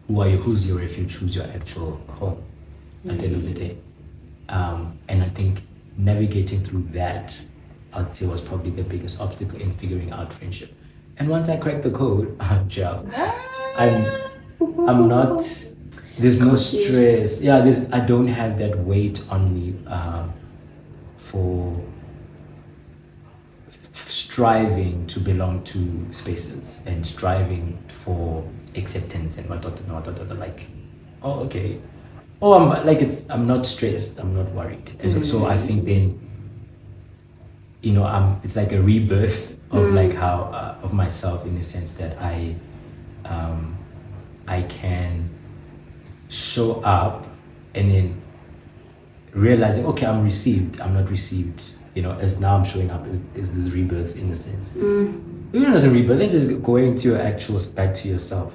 who's your refuge, who's your actual home at the end of the day. And I think navigating through that, I'd say, was probably the biggest obstacle in figuring out friendship. And once I cracked the code, I'm not, there's no stress. Yeah, I don't have that weight on me for striving to belong to spaces and striving for acceptance and what, like, oh, okay. Oh, I'm not stressed, I'm not worried. And so I think then it's like a rebirth of like how of myself, in the sense that I can show up and then realizing, okay, I'm received, I'm not received, as now I'm showing up is this rebirth, in a sense. Even as a rebirth, then just going to your back to yourself.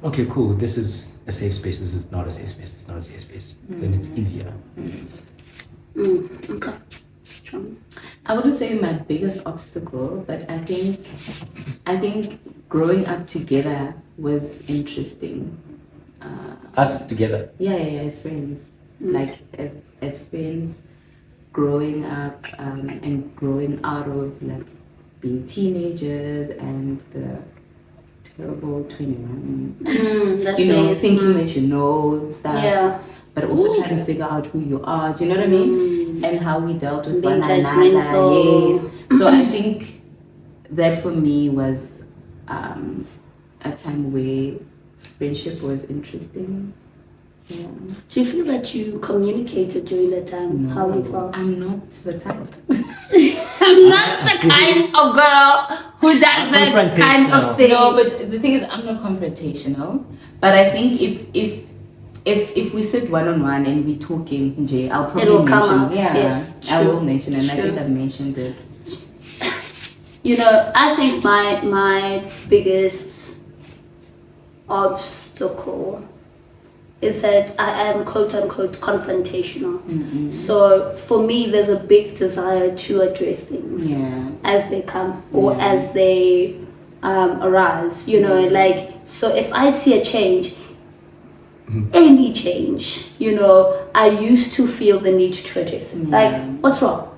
Okay, cool, this is a safe space, this is not a safe space, it's not a safe space. Then it's easier. Okay. I wouldn't say my biggest obstacle, but I think growing up together was interesting. Us together. Yeah, as friends. Like as friends, growing up and growing out of like being teenagers and the terrible 21. That Thinking that you know stuff. Yeah. But also trying to figure out who you are. Do you know what I mean? And how we dealt with Being one another. judgmental. Yes. So I think that for me was a time where friendship was interesting. Yeah. Do you feel that you communicated during that time? No, How you felt? I'm not the type. I'm not the kind of girl who does that kind of thing. No, but the thing is, I'm not confrontational. But I think if we sit one-on-one and we talking, Nje, I'll probably It'll come mention. out. Yeah, Yes, I true. will mention, and I True. think I've mentioned it. I think my biggest obstacle is that I am quote unquote confrontational. So for me, there's a big desire to address things as they come or as they arise. Like, so if I see a change, any change, I used to feel the need to address it. Like, what's wrong?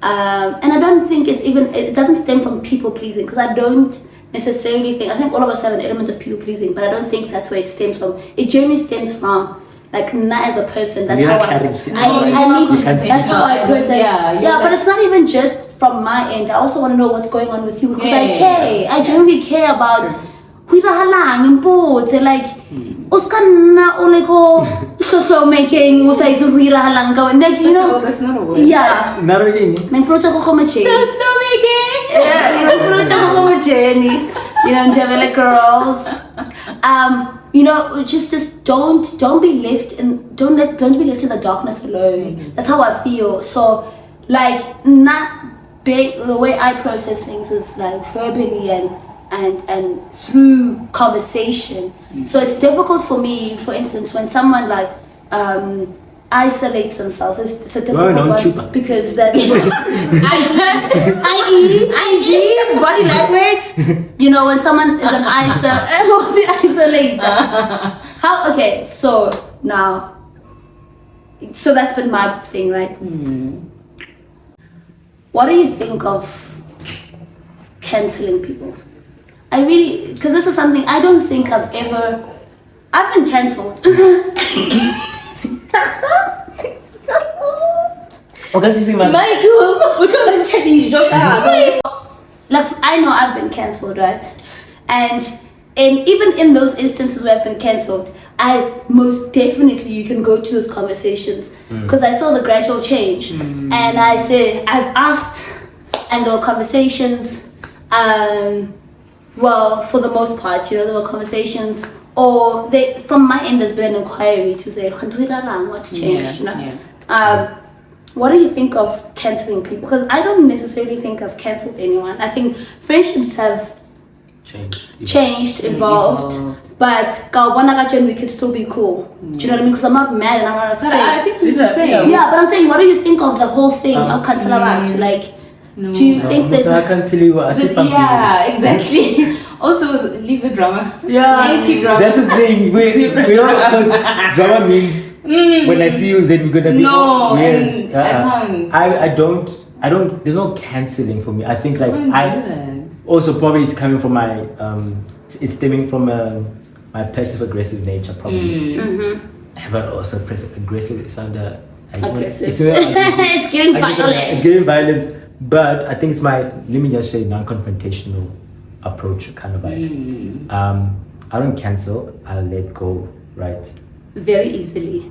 And I don't think it doesn't stem from people pleasing, because I don't necessarily think, I think all of us have an element of people pleasing, but I don't think that's where it stems from. It generally stems from, like, not as a person, that's how I need to, that's how I process. But it's not even just from my end. I also want to know what's going on with you, because I care. I genuinely care about who like Oskanna Oleko making like to read That's not a word. Yeah. Not again. Like girls. Just don't be left in be left in the darkness alone. That's how I feel. So like not big, the way I process things is like verbally and through conversation. So it's difficult for me, for instance, when someone like isolates themselves. It's a difficult one because that's IG body language. When someone is an isolate. How? Okay, so now, so that's been my thing, right? What do you think of canceling people? I really, because this is something I don't think I've been cancelled. Michael, we can't change Like, I know I've been cancelled, right? And even in those instances where I've been cancelled, I most definitely, you can go to those conversations because I saw the gradual change. And I said, I've asked, and there were conversations, well, for the most part, there were conversations, or from my end, there's been an inquiry to say, what's changed? What do you think of cancelling people? Because I don't necessarily think I've cancelled anyone. I think friendships have changed, evolved, but we could still be cool. Do you know what I mean? Because I'm not mad and I'm not upset. I think we're the same. Yeah, but I'm saying, what do you think of the whole thing of Cancellations? Like, do you think there's... Yeah, exactly. Also, leave the drama. Yeah, Anti-drama. that's the thing. We all, because drama means when I see you, then we're gonna be and I can't. I don't. There's no cancelling for me. I think like also probably it's coming from my it's stemming from my passive aggressive nature probably. But also passive aggressive is under aggressive. It's giving violence. It's giving violence. But I think it's my, let me just say, non-confrontational approach kind of vibe. I don't cancel. I'll let go, right? Very easily.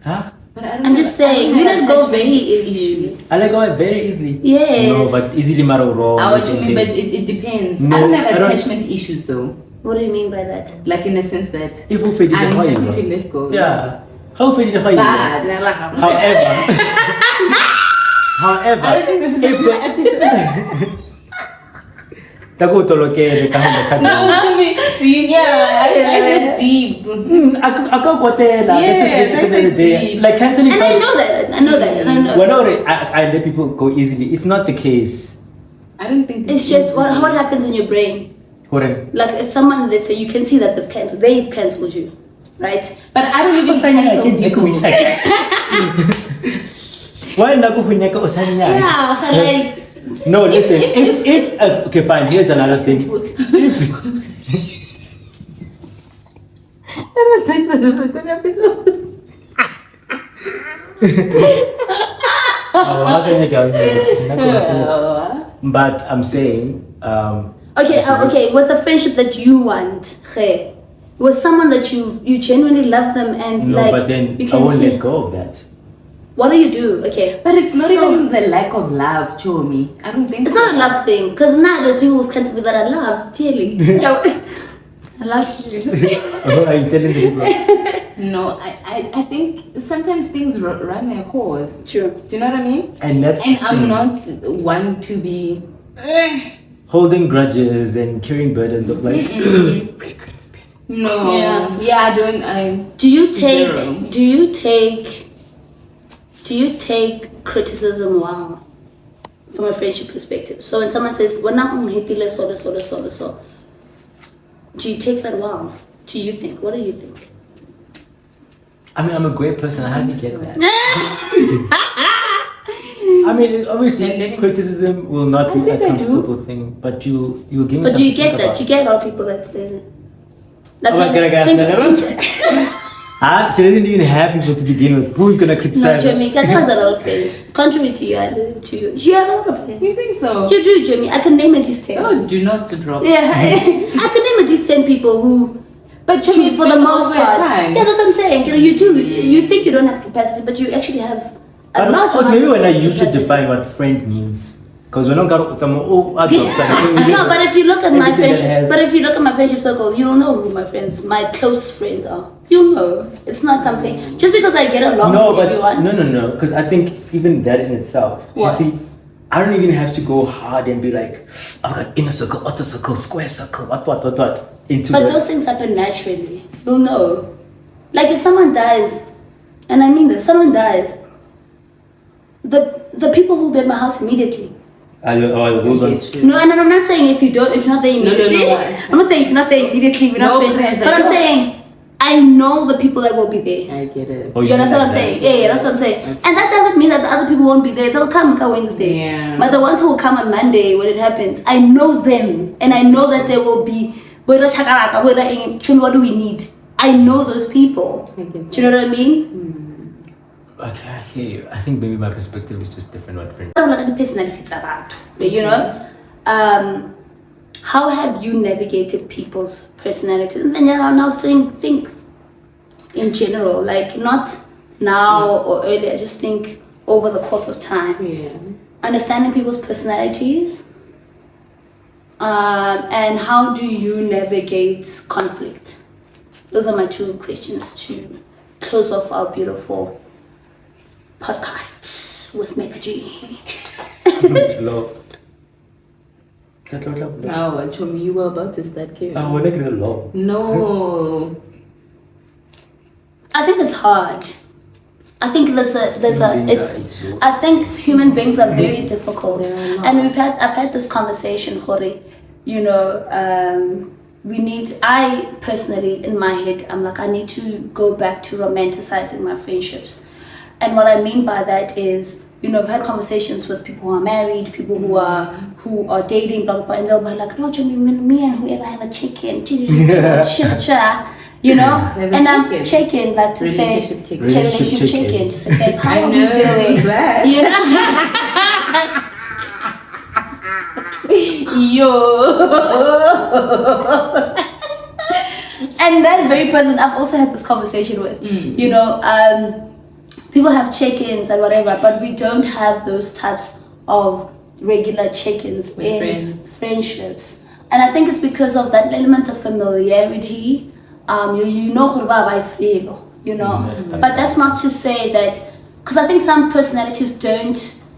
Huh? But I don't I'm have- just saying, I you don't don't have go very attachment easily. issues. I let go very easily. Yes. No, but easily maro wrong. I what you mean, but it depends. No, I don't have I don't- attachment issues though. What do you mean by that? Like in the sense that If you feel I'm the happy high, to let go. yeah. Hopefully the high. But However, I don't think this is a if good episode. takutolokele kahamba No, to me, I went deep. akakwatela. Yes, I went deep. Like canceling. And I know that. I know that. And I know. Whenever I let people go easily, it's not the case. I don't think It's just what happens in your brain. What? Like if someone, let's say, you can see that they've cancelled you, right? But I don't even cancel people. Why not kuhunyaka usanya? Yeah, like. No, listen. If okay, fine. Here's another thing. If I don't think this is a good episode. But I'm saying, Okay, with the friendship that you want, okay, with someone that you genuinely love them and no, like but then you I can won't see. let go of that. What do you do? Okay, But it's not So- even the lack of love, Chomi. I don't think it's not a love thing because now there's people who've cancelled me that I love dearly. I love you. Are you telling the people? No, I think sometimes things run their course. True. Do you know what I mean? And that's And the I'm thing. not one to be. Holding grudges and carrying burdens of like. No. Yeah. Yeah, doing. I. Do you take? Zero. Do you take criticism well from a friendship perspective? So when someone says, "When I'm hitile so," do you take that well? Do you think? What do you think? I mean, I'm a great person. I hardly get that. I mean, obviously, criticism will not be a think I do. comfortable thing, but you'll give me But something do you to get think that? about. You get all people that say like Oh my God, I got think- She doesn't even have people to begin with. Who's gonna No, criticize her? Jamie, Kat has a lot of friends. Contrary to you, you have a lot of friends. You think so? You do, Jamie. I can name at least 10. Oh, do not drop. Yeah, I can name at least 10 people who, But Chomi, it's for the been most over part, time. yeah, that's what I'm saying. You do. You think you don't have capacity, but you actually have a lot. Also, maybe when you should capacity. define what friend means. Because when I'm No, but if you look at my friendship, circle, you'll know who my friends, my close friends are. You'll know. It's not something just because I get along No, with but everyone. no. Because I think even that in itself, What? you see, I don't even have to go hard and be like, I've got inner circle, outer circle, square circle, what, into But the. those things happen naturally. You'll know. Like if someone dies, and I mean this, someone dies, the people who'll be at my house immediately. Those Okay, ones. true. No, and I'm not saying if you're not there immediately. no. I'm not saying if you're not there immediately, we're not No friends. pressure. But I'm saying I know the people that will be there. I get it. Oh, You understand what I'm like saying? Yeah, that's what I'm saying. And that doesn't mean that the other people won't be there. They'll come Wednesday. Yeah. But the ones who will come on Monday when it happens, I know them. And I know that there will be, what do we need? I know those people. I get Do you know what I mean? Okay, I hear you. I think maybe my perspective is just different what friend. I don't like the personalities about, you know? How have you navigated people's personalities? And then now think in general, like not now or earlier, just think over the course of time. Yeah. Understanding people's personalities, and how do you navigate conflict? Those are my two questions to close off our beautiful podcast with Meg G. Low. Oh, Chomi, you were about to start caring. I want to get low. No. I think it's hard. I think I think human beings are very difficult, They're not. and I've had this conversation, Hori. You know, I personally in my head, I'm like, I need to go back to romanticizing my friendships, and what I mean by that is, you know, I've had conversations with people who are married, people who are dating, blah blah blah, and they'll be like, no, Jimmy, me and whoever have a chicken, you know, Have a and I'm chicken. checking like to say, Relationship chicken. relationship chicken, to say, how I are we know doing? that. You know? Yo. And that very person I've also had this conversation with, you know, people have check-ins and whatever, but we don't have those types of regular check-ins With in friends. friendships. And I think it's because of that element of familiarity. You know who I feel, you know. Mm-hmm. But that's not to say that, because I think some personalities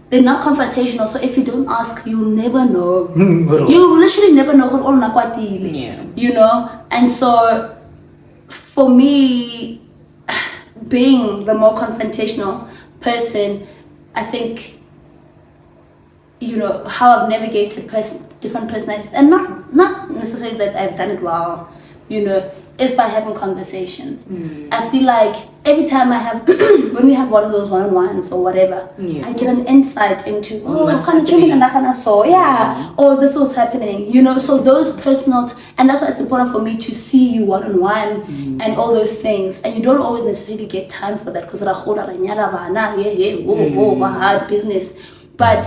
they're not confrontational. So if you don't ask, you'll never know. You literally never know who all Yeah. you know. And so for me, being the more confrontational person, I think, you know, how I've navigated different personalities, and not necessarily that I've done it well, you know, is by having conversations. I feel like every time I have, when we have one of those one-on-ones or whatever, Yeah. I get an insight into, what's or this was happening, you know. So those personal, and that's why it's important for me to see you one-on-one and all those things. And you don't always necessarily get time for that because hard business. But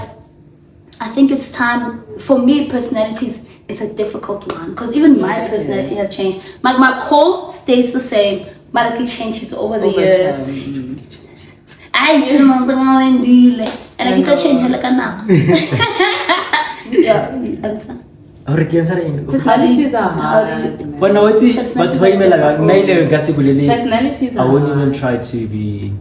I think it's time for me. Personalities is a difficult one because even my personality has changed. My core stays the same, but it changes over the years. I and I get change like a now. Yeah, answer. Personalities are hard. But no, it's but Personalities I are wouldn't even hard. try to be.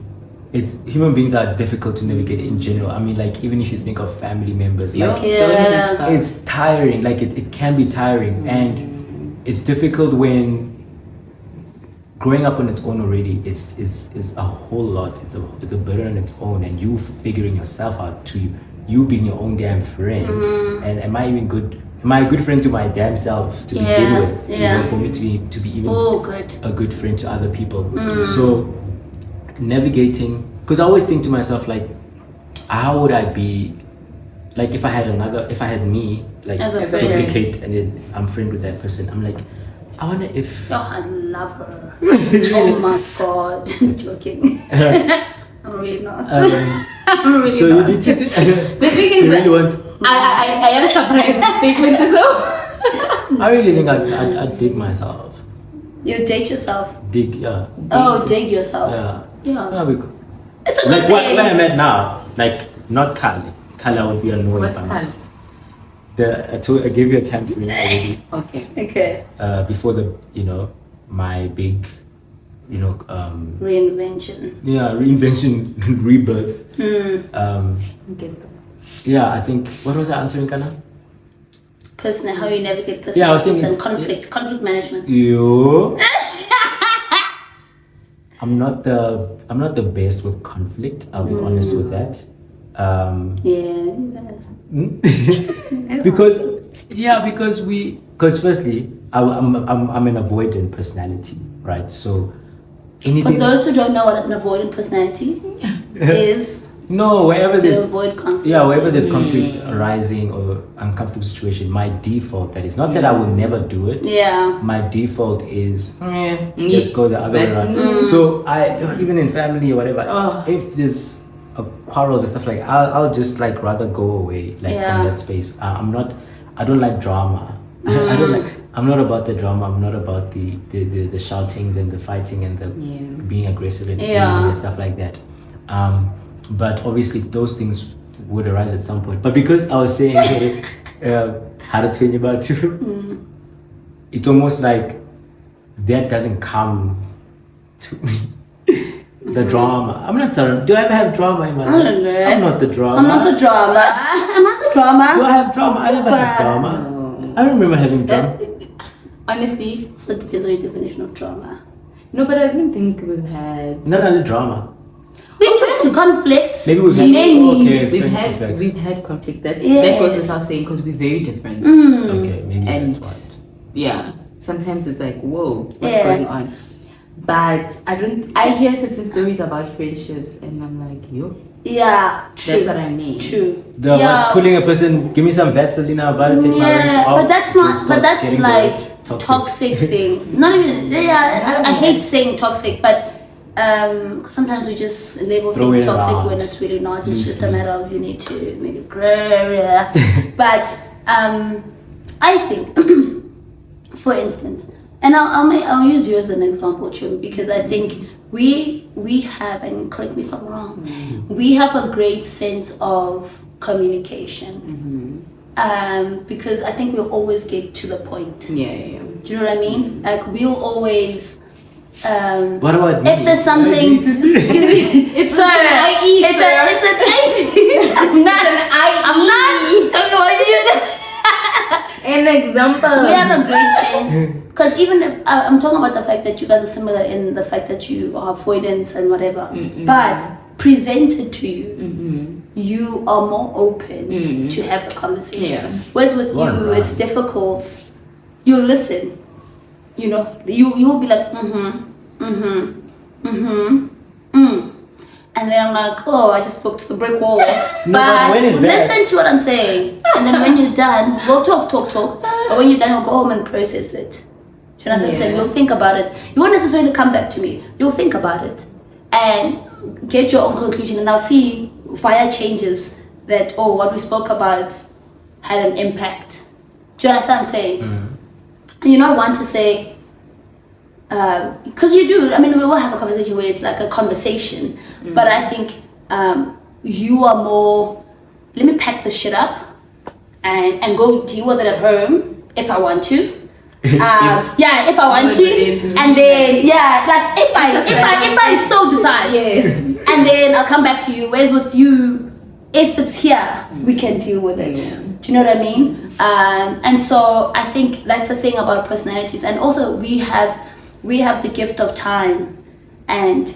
It's human beings are difficult to navigate in general. I mean, like even if you think of family members, like Don't even start. it's tiring. Like it can be tiring, and it's difficult when growing up on its own already. It's a whole lot. It's a burden on its own, and you figuring yourself out to you being your own damn friend. And am I even good? Am I a good friend to my damn self to begin with? You know, for me to be even a good friend to other people. So navigating, because I always think to myself like, how would I be like if I had me like As a friend. duplicate and then I'm friend with that person. I'm like, I wonder if Oh, I love her. Oh my god. I'm joking. I'm really not. I'm really so not. you need to The thing is you that really want I am surprised the statement is so. I really think I'd dig myself. You date yourself. Dig, yeah. Oh, date yourself. Yeah. Yeah. Yeah, It's a good like thing. where I'm at now, like not Kali. Kali would be annoying What's by Kali? myself. I gave you a time frame already. Okay. Okay. Before my big, Reinvention. reinvention, rebirth. Okay. Yeah, I think what was I answering, Kana? How you navigate Yeah, I was personalities saying and it's- conflict management. You. I'm not the best with conflict. I'll be honest with that. Yeah, you guys. Because firstly, I'm an avoidant personality, right? So For anything. those who don't know what an avoidant personality is, No, wherever they there's avoid conflict. wherever there's conflict arising or uncomfortable situation, my default that is not that I will never do it. Yeah. My default is just go the other way That's around. So even in family or whatever, Oh. if there's quarrels and stuff like, I'll just like rather go away from that space. I don't like drama. I'm not about the drama. I'm not about the shoutings and the fighting and the being aggressive and and stuff like that. But obviously those things would arise at some point. But because I was saying how to train about too, it's almost like that doesn't come to me. The drama. I'm not sorry. Do I ever have drama in my life? I don't know. I'm not the drama. I'm not the drama. Am I the drama? Do I have drama? I never had drama. I don't remember having drama. Honestly, So it depends on your definition of drama. no, but I don't think we've had. Not only drama. We've had conflicts. Maybe we've had Many. okay, We've friend had conflicts. we've had conflict. That Yes. goes without saying because we're very different. Okay, maybe And that's yeah, sometimes it's like, whoa, what's Yeah. going on? But I hear certain stories about friendships and I'm like, yo, Yeah, true. that's what I mean. True. the what, pulling a person. Give me some Vaseline about it. Take my rings Yeah, off. but that's not. just But start that's getting like the toxic things. Not even. Yeah, I hate saying toxic, but 'cause sometimes we just label Throw things it toxic around. when it's really not. It's just a Loosely. matter of you need to make it grow. But I think, for instance, and I'll use you as an example, Chum, because I think we have, and correct me if I'm wrong, we have a great sense of communication. Because I think we'll always get to the point. Yeah. Do you know what I mean? Like we'll always. What about me? If there's something, excuse me, it's an IE. It's an IE. I'm not talking about you. An example. We have a great sense, because even if I'm talking about the fact that you guys are similar in the fact that you are avoidance and whatever, but presented to you, you are more open to have the conversation. Yeah. Whereas with you, it's difficult. You listen. You know, you will be like, and then I'm like, oh, I just spoke to the brick wall. But when is that? listen to what I'm saying, and then when you're done, we'll talk. But when you're done, you'll go home and process it. Do you know what I'm saying? You'll think about it. You won't necessarily come back to me. You'll think about it and get your own conclusion, and I'll see via changes that, oh, what we spoke about had an impact. Do you understand what I'm saying? And you not want to say, because you do, I mean, we will have a conversation where it's like a conversation, but I think you are more, let me pack this shit up and go deal with it at home if I want to. If I want to, and then like if I so decide, and then I'll come back to you. Whereas with you, if it's here, we can deal with it. Do you know what I mean? And so I think that's the thing about personalities, and also we have the gift of time and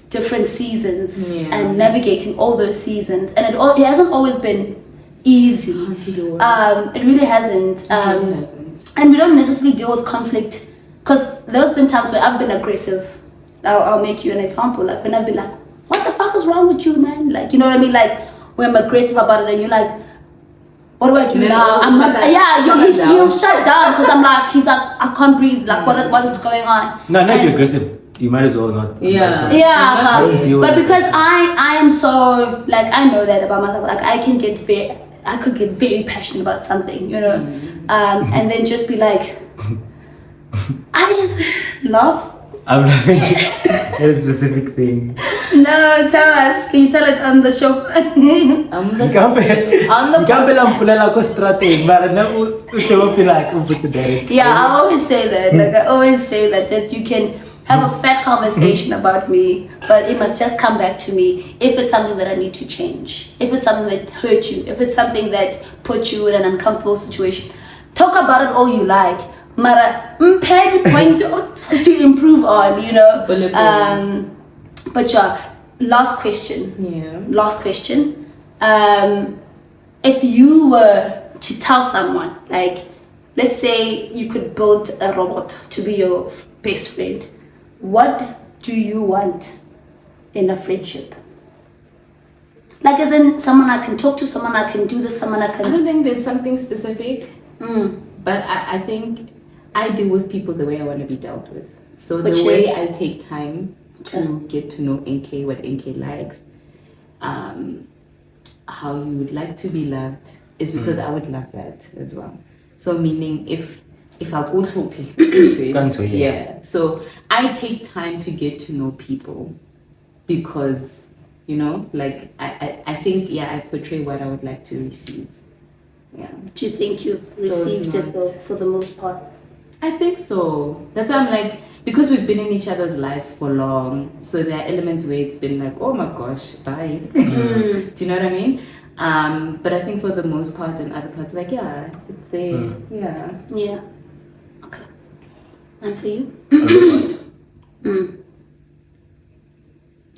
different seasons and navigating all those seasons, and it hasn't always been easy. It really hasn't. And we don't necessarily deal with conflict, because there's been times where I've been aggressive. I'll make you an example. Like when I've been like, what the fuck is wrong with you, man? Like, you know what I mean? Like when I'm aggressive about it and you're like, what do I do now? I'm not, he'll shut down, because I'm like, he's like, I can't breathe. Like what's going on? No, not aggressive. You might as well not. But because I am so, like, I know that about myself. Like I could get very passionate about something, you know, and then just be like, I just laugh. I'm laughing at a specific thing. No, tell us. Can you tell it on the show? Yeah, I always say that. Like I always say that you can have a fat conversation about me, but it must just come back to me if it's something that I need to change, if it's something that hurt you, if it's something that puts you in an uncomfortable situation. Talk about it all you like, mara point to improve on, you know. But yeah, last question. Last question. If you were to tell someone, like, let's say you could build a robot to be your best friend, what do you want in a friendship? Like, as in someone I can talk to, someone I can do this, someone I can... I don't think there's something specific, but I think I deal with people the way I want to be dealt with. So the way I take time to get to know NK, what NK likes, how you would like to be loved, is because I would love that as well. So meaning if I go to so I take time to get to know people, because, you know, like I think I portray what I would like to receive. Do you think you've received it though, for the most part? I think so. That's why I'm like, because we've been in each other's lives for long, so there are elements where it's been like, oh my gosh, bye. Do you know what I mean? But I think for the most part, and other parts, like, it's there. Yeah. Okay. And for you?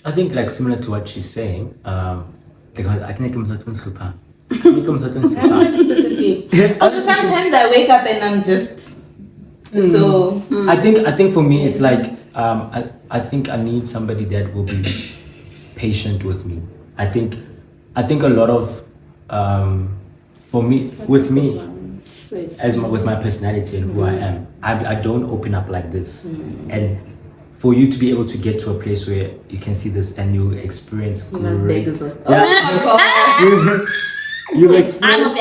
I think, like, similar to what she's saying, because I think I'm not super. I don't have specifics. Also, sometimes I wake up and I'm just so. I think for me it's like I think I need somebody that will be patient with me. I think a lot of for me with me with my personality and who I am, I don't open up like this, and for you to be able to get to a place where you can see this and you experience great. You experience,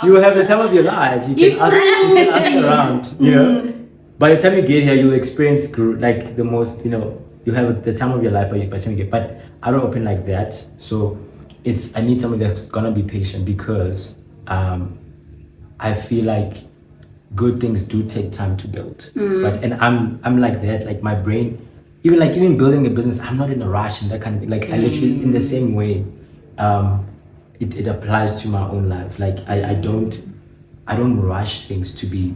you have the time of your life. You can ask around, you know. By the time you get here, you'll experience like the most, you know, you have the time of your life, but but I don't open like that. So I need someone that's gonna be patient because I feel like good things do take time to build. But and I'm like that. Like my brain, even building a business, I'm not in a rush and that kind of thing. Like I literally in the same way, it applies to my own life. Like I don't rush things to be.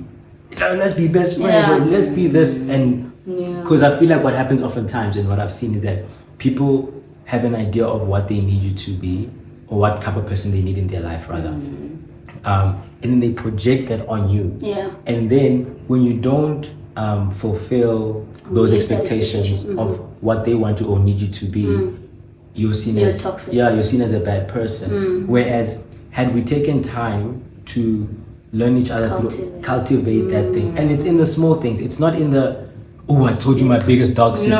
Let's be best friends or let's be this, and because I feel like what happens oftentimes and what I've seen is that people have an idea of what they need you to be or what type of person they need in their life rather, and then they project that on you, and then when you don't fulfill those expectations of what they want to or need you to be, you're seen as toxic. You're seen as a bad person. Whereas had we taken time to learn each other, cultivate that thing, and it's in the small things. It's not in the I told you my biggest dark secret.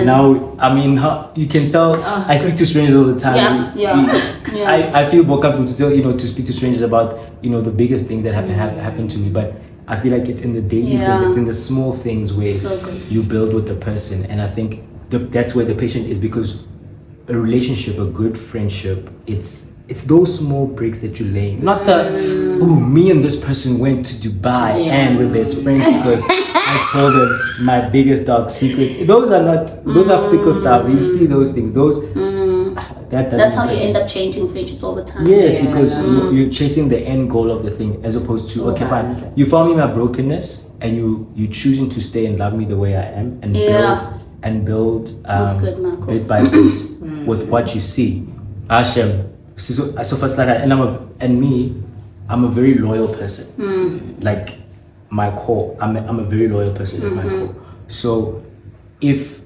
Now I mean, you can tell. I speak to strangers all the time. I feel more comfortable to tell, to speak to strangers about the biggest things that happen to me. But I feel like it's in the daily things. It's in the small things where you build with the person, and I think that's where the patient is, because a relationship, a good friendship, it's those small breaks that you're laying. Not the, me and this person went to Dubai and we're best friends because I told them my biggest dark secret. Those are fickle stuff. You see those things. That's how you end up changing friendships all the time. Yes, because you're chasing the end goal of the thing as opposed to, okay, fine. You found me my brokenness and you choosing to stay and love me the way I am and build bit by bit with what you see. Hashem. So first, like, I'm a very loyal person. Like my core, I'm a very loyal person in my core. So if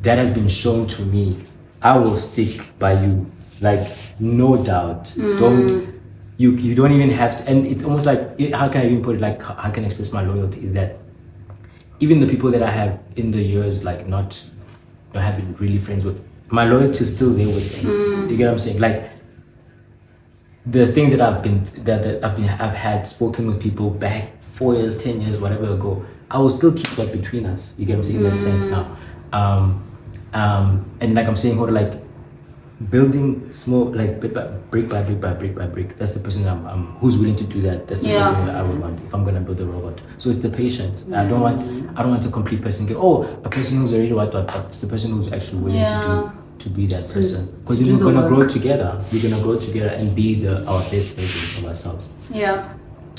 that has been shown to me, I will stick by you, like no doubt. You don't even have to. And it's almost like, how can I even put it? Like how can I express my loyalty? Is that even the people that I have in the years, like not have been really friends with, my loyalty is still there with them. You get what I'm saying? Like the things that I've had spoken with people back 4 years, 10 years, whatever ago, I will still keep that between us. You get what I'm saying? In that sense now. And like I'm saying, like building small, like brick by brick. That's the person who's willing to do that. That's the person that I would want if I'm gonna build a robot. So it's the patience. I don't want a complete person. A person who's already what. It's the person who's actually willing to be that person, because we're gonna grow together. We're gonna grow together and be our best versions of ourselves. Yeah,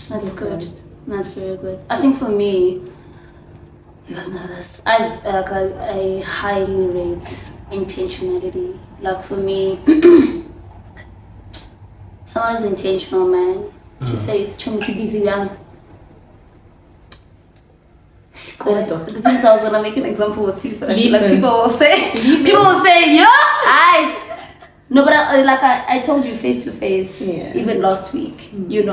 that's good. That's very good. I think for me, you guys know this. I highly rate intentionality. Like for me, someone who's intentional, man. To say it's too busy, man. The things I was gonna make an example with you, but I feel like people will say, no, but I told you face to face, even last week. You've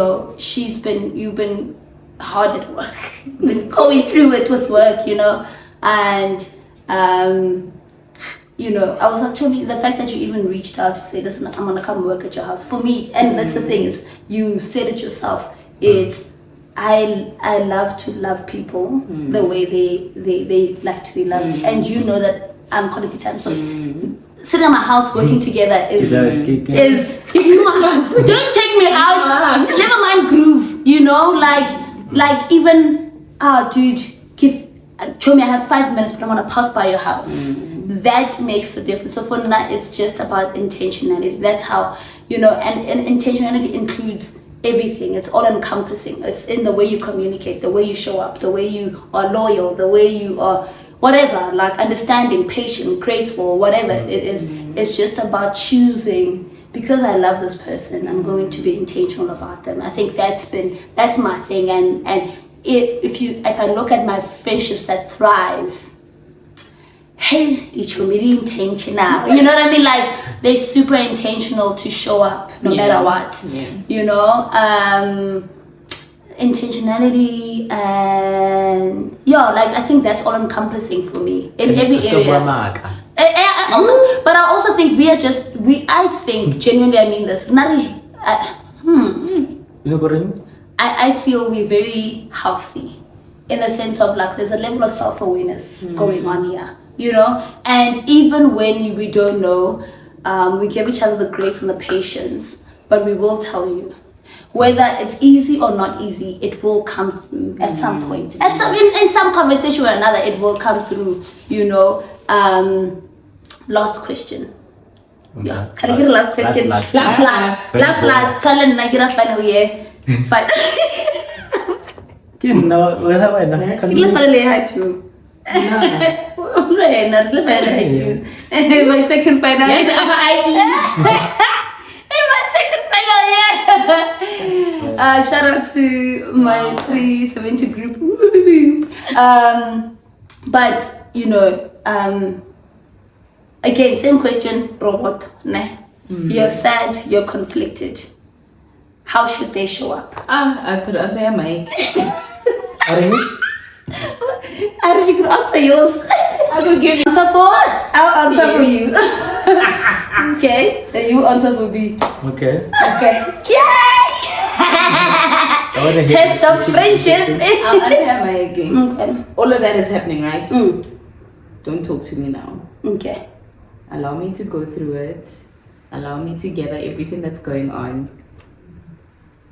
been hard at work, been going through it with work, and I was actually, the fact that you even reached out to say, listen, I'm gonna come work at your house, for me, and that's the thing, is you said it yourself, it's I love to love people the way they like to be loved, and that I'm quality time. So sitting at my house working together is don't take me out. Never mind groove, like even dude, show me I have 5 minutes, but I want to pass by your house. That makes the difference. So for now, it's just about intentionality. That's how and intentionality includes everything. It's all encompassing. It's in the way you communicate, the way you show up, the way you are loyal, the way you are whatever, like understanding, patient, graceful, whatever it is. It's just about choosing, because I love this person, I'm going to be intentional about them. I think that's my thing. And if I look at my friendships that thrive, hey, it's really intentional. You know what I mean? Like they're super intentional to show up no matter what. Intentionality and I think that's all encompassing for me in every area. But I also think I think genuinely, I mean this. I feel we're very healthy in the sense of like there's a level of self-awareness going on here. you know. And even when we don't know, we give each other the grace and the patience, but we will tell you. Whether it's easy or not easy, it will come through at some point. In some conversation or another, it will come through, you know. Last question. Okay. Yeah, can I get a last question? Last. Tell them I get a final year. Fine. No, what have I done? Sige finally had to. My second final. Yes, My second final year. Shout out to my 370 group. But you know, again, same question, robot. You're sad, you're conflicted. How should they show up? I could answer your mic. You could answer yours. I will give you. Answer for what? I'll answer for you. Okay, then you answer for me. Okay. Yay! Test of friendship. I'll answer your mic again. Okay. All of that is happening, right? Don't talk to me now. Okay. Allow me to go through it. Allow me to gather everything that's going on.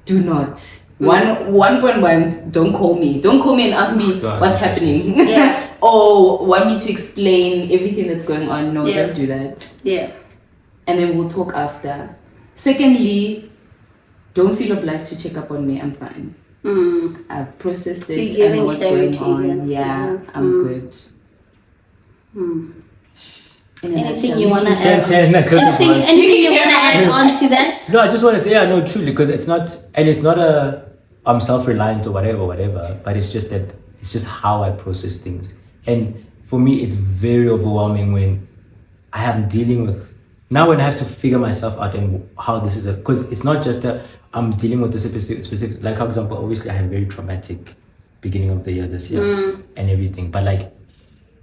Do not. 1.1, don't call me. Don't call me and ask me what's happening. Yeah. Or want me to explain everything that's going on. No, Yeah. don't do that. Yeah. And then we'll talk after. Secondly, don't feel obliged to check up on me. I'm fine. I've processed it. You're I know what's going giving on. Yeah, I'm good. In a Anything nutshell, you wanna can- add? Anything you wanna add on to that? No, I just want to say, no, truly, because it's not I'm self-reliant or whatever, but it's just how I process things. And for me, it's very overwhelming when I am dealing with, now when I have to figure myself out and how this is, because it's not just that I'm dealing with the specific, like, for example, obviously I had a very traumatic beginning of the year this year and everything, but like,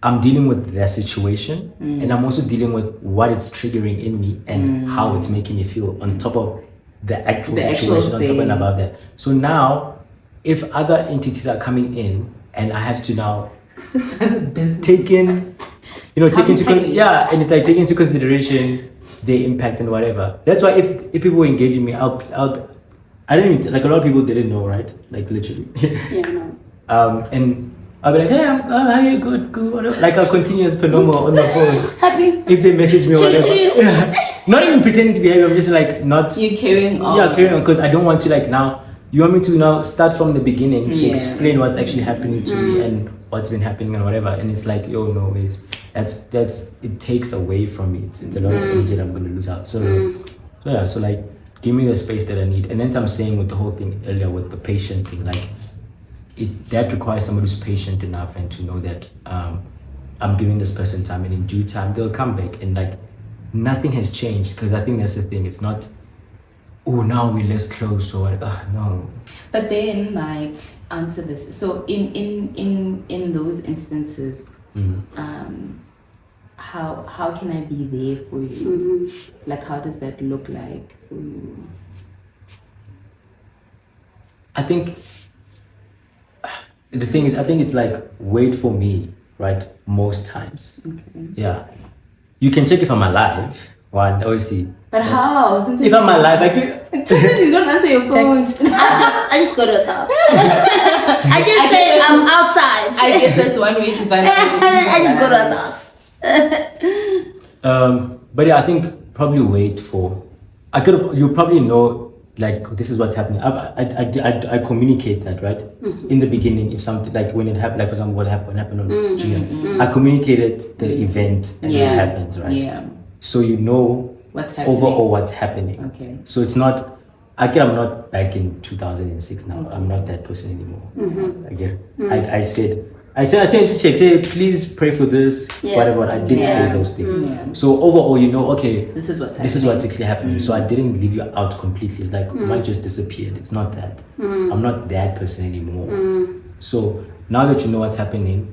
I'm dealing with that situation and I'm also dealing with what it's triggering in me and how it's making me feel on top of the actual situation, on top and above that. So now, if other entities are coming in and I have to now take into and it's like taking into consideration their impact and whatever. That's why if people were engaging me, I don't even, like, a lot of people didn't know, right? Like, literally. Yeah, no. And I'll be like, hey, how are you? Good, whatever. Like, I'll continue as per normal on the phone. Happy. If they message me or whatever. Not even pretending to be happy, I'm just like, not. You're carrying on. Yeah, carrying on, because I don't want to, like, now, you want me to now start from the beginning to explain what's actually happening to me and what's been happening and whatever. And it's like, no ways. It takes away from me. It's a lot of energy that I'm going to lose out. So like, give me the space that I need. And then I'm saying with the whole thing earlier with the patient thing, like, that requires somebody who's patient enough and to know that I'm giving this person time, and in due time they'll come back, and like nothing has changed. Because I think that's the thing. It's not, now we're less close or no. But then, like, answer this. So in those instances, how can I be there for you? Like, how does that look like for you? I think the thing is, I think it's like, wait for me, right? Most times. Okay. Yeah. You can check if I'm alive. One, obviously. But how? Sometimes If I'm alive, sometimes you don't answer your phone. I just go to his house. I just say I'm outside. I guess that's one way to find out. I just go to his house. But yeah, I think probably wait for. You probably know, like, this is what's happening. I communicate that, right? In the beginning, if something, like when it happened, like for example, what happened on June, I communicated the event as it happens, right? Yeah. So you know What's happening? overall what's happening. Okay. So it's not. I'm not back in 2006 now. I'm not that person anymore. I said I think say please pray for this, whatever. I did say those things. So overall, okay, This is what's actually happening. So I didn't leave you out completely. It's like mine just disappeared. It's not that. I'm not that person anymore. So now that you know what's happening,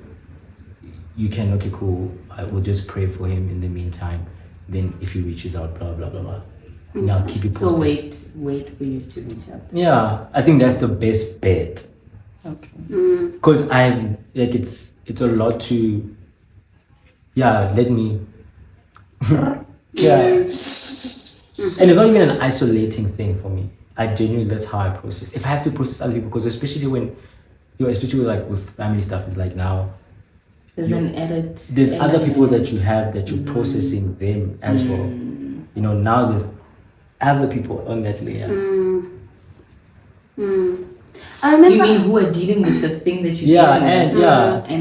you can, okay, cool, I will just pray for him in the meantime. Then if he reaches out, blah blah blah blah. Now keep it posted. So wait for you to reach out. Yeah, I think that's the best bet. Okay. Because it's a lot to yeah, let me. Yeah. And it's not even an isolating thing for me. I genuinely, that's how I process. If I have to process other people, because especially when, especially like with family stuff, it's like now. There's other people that you have that you're processing them as well. You know, now there's other people on that layer. I remember. You mean who are dealing with the thing that you and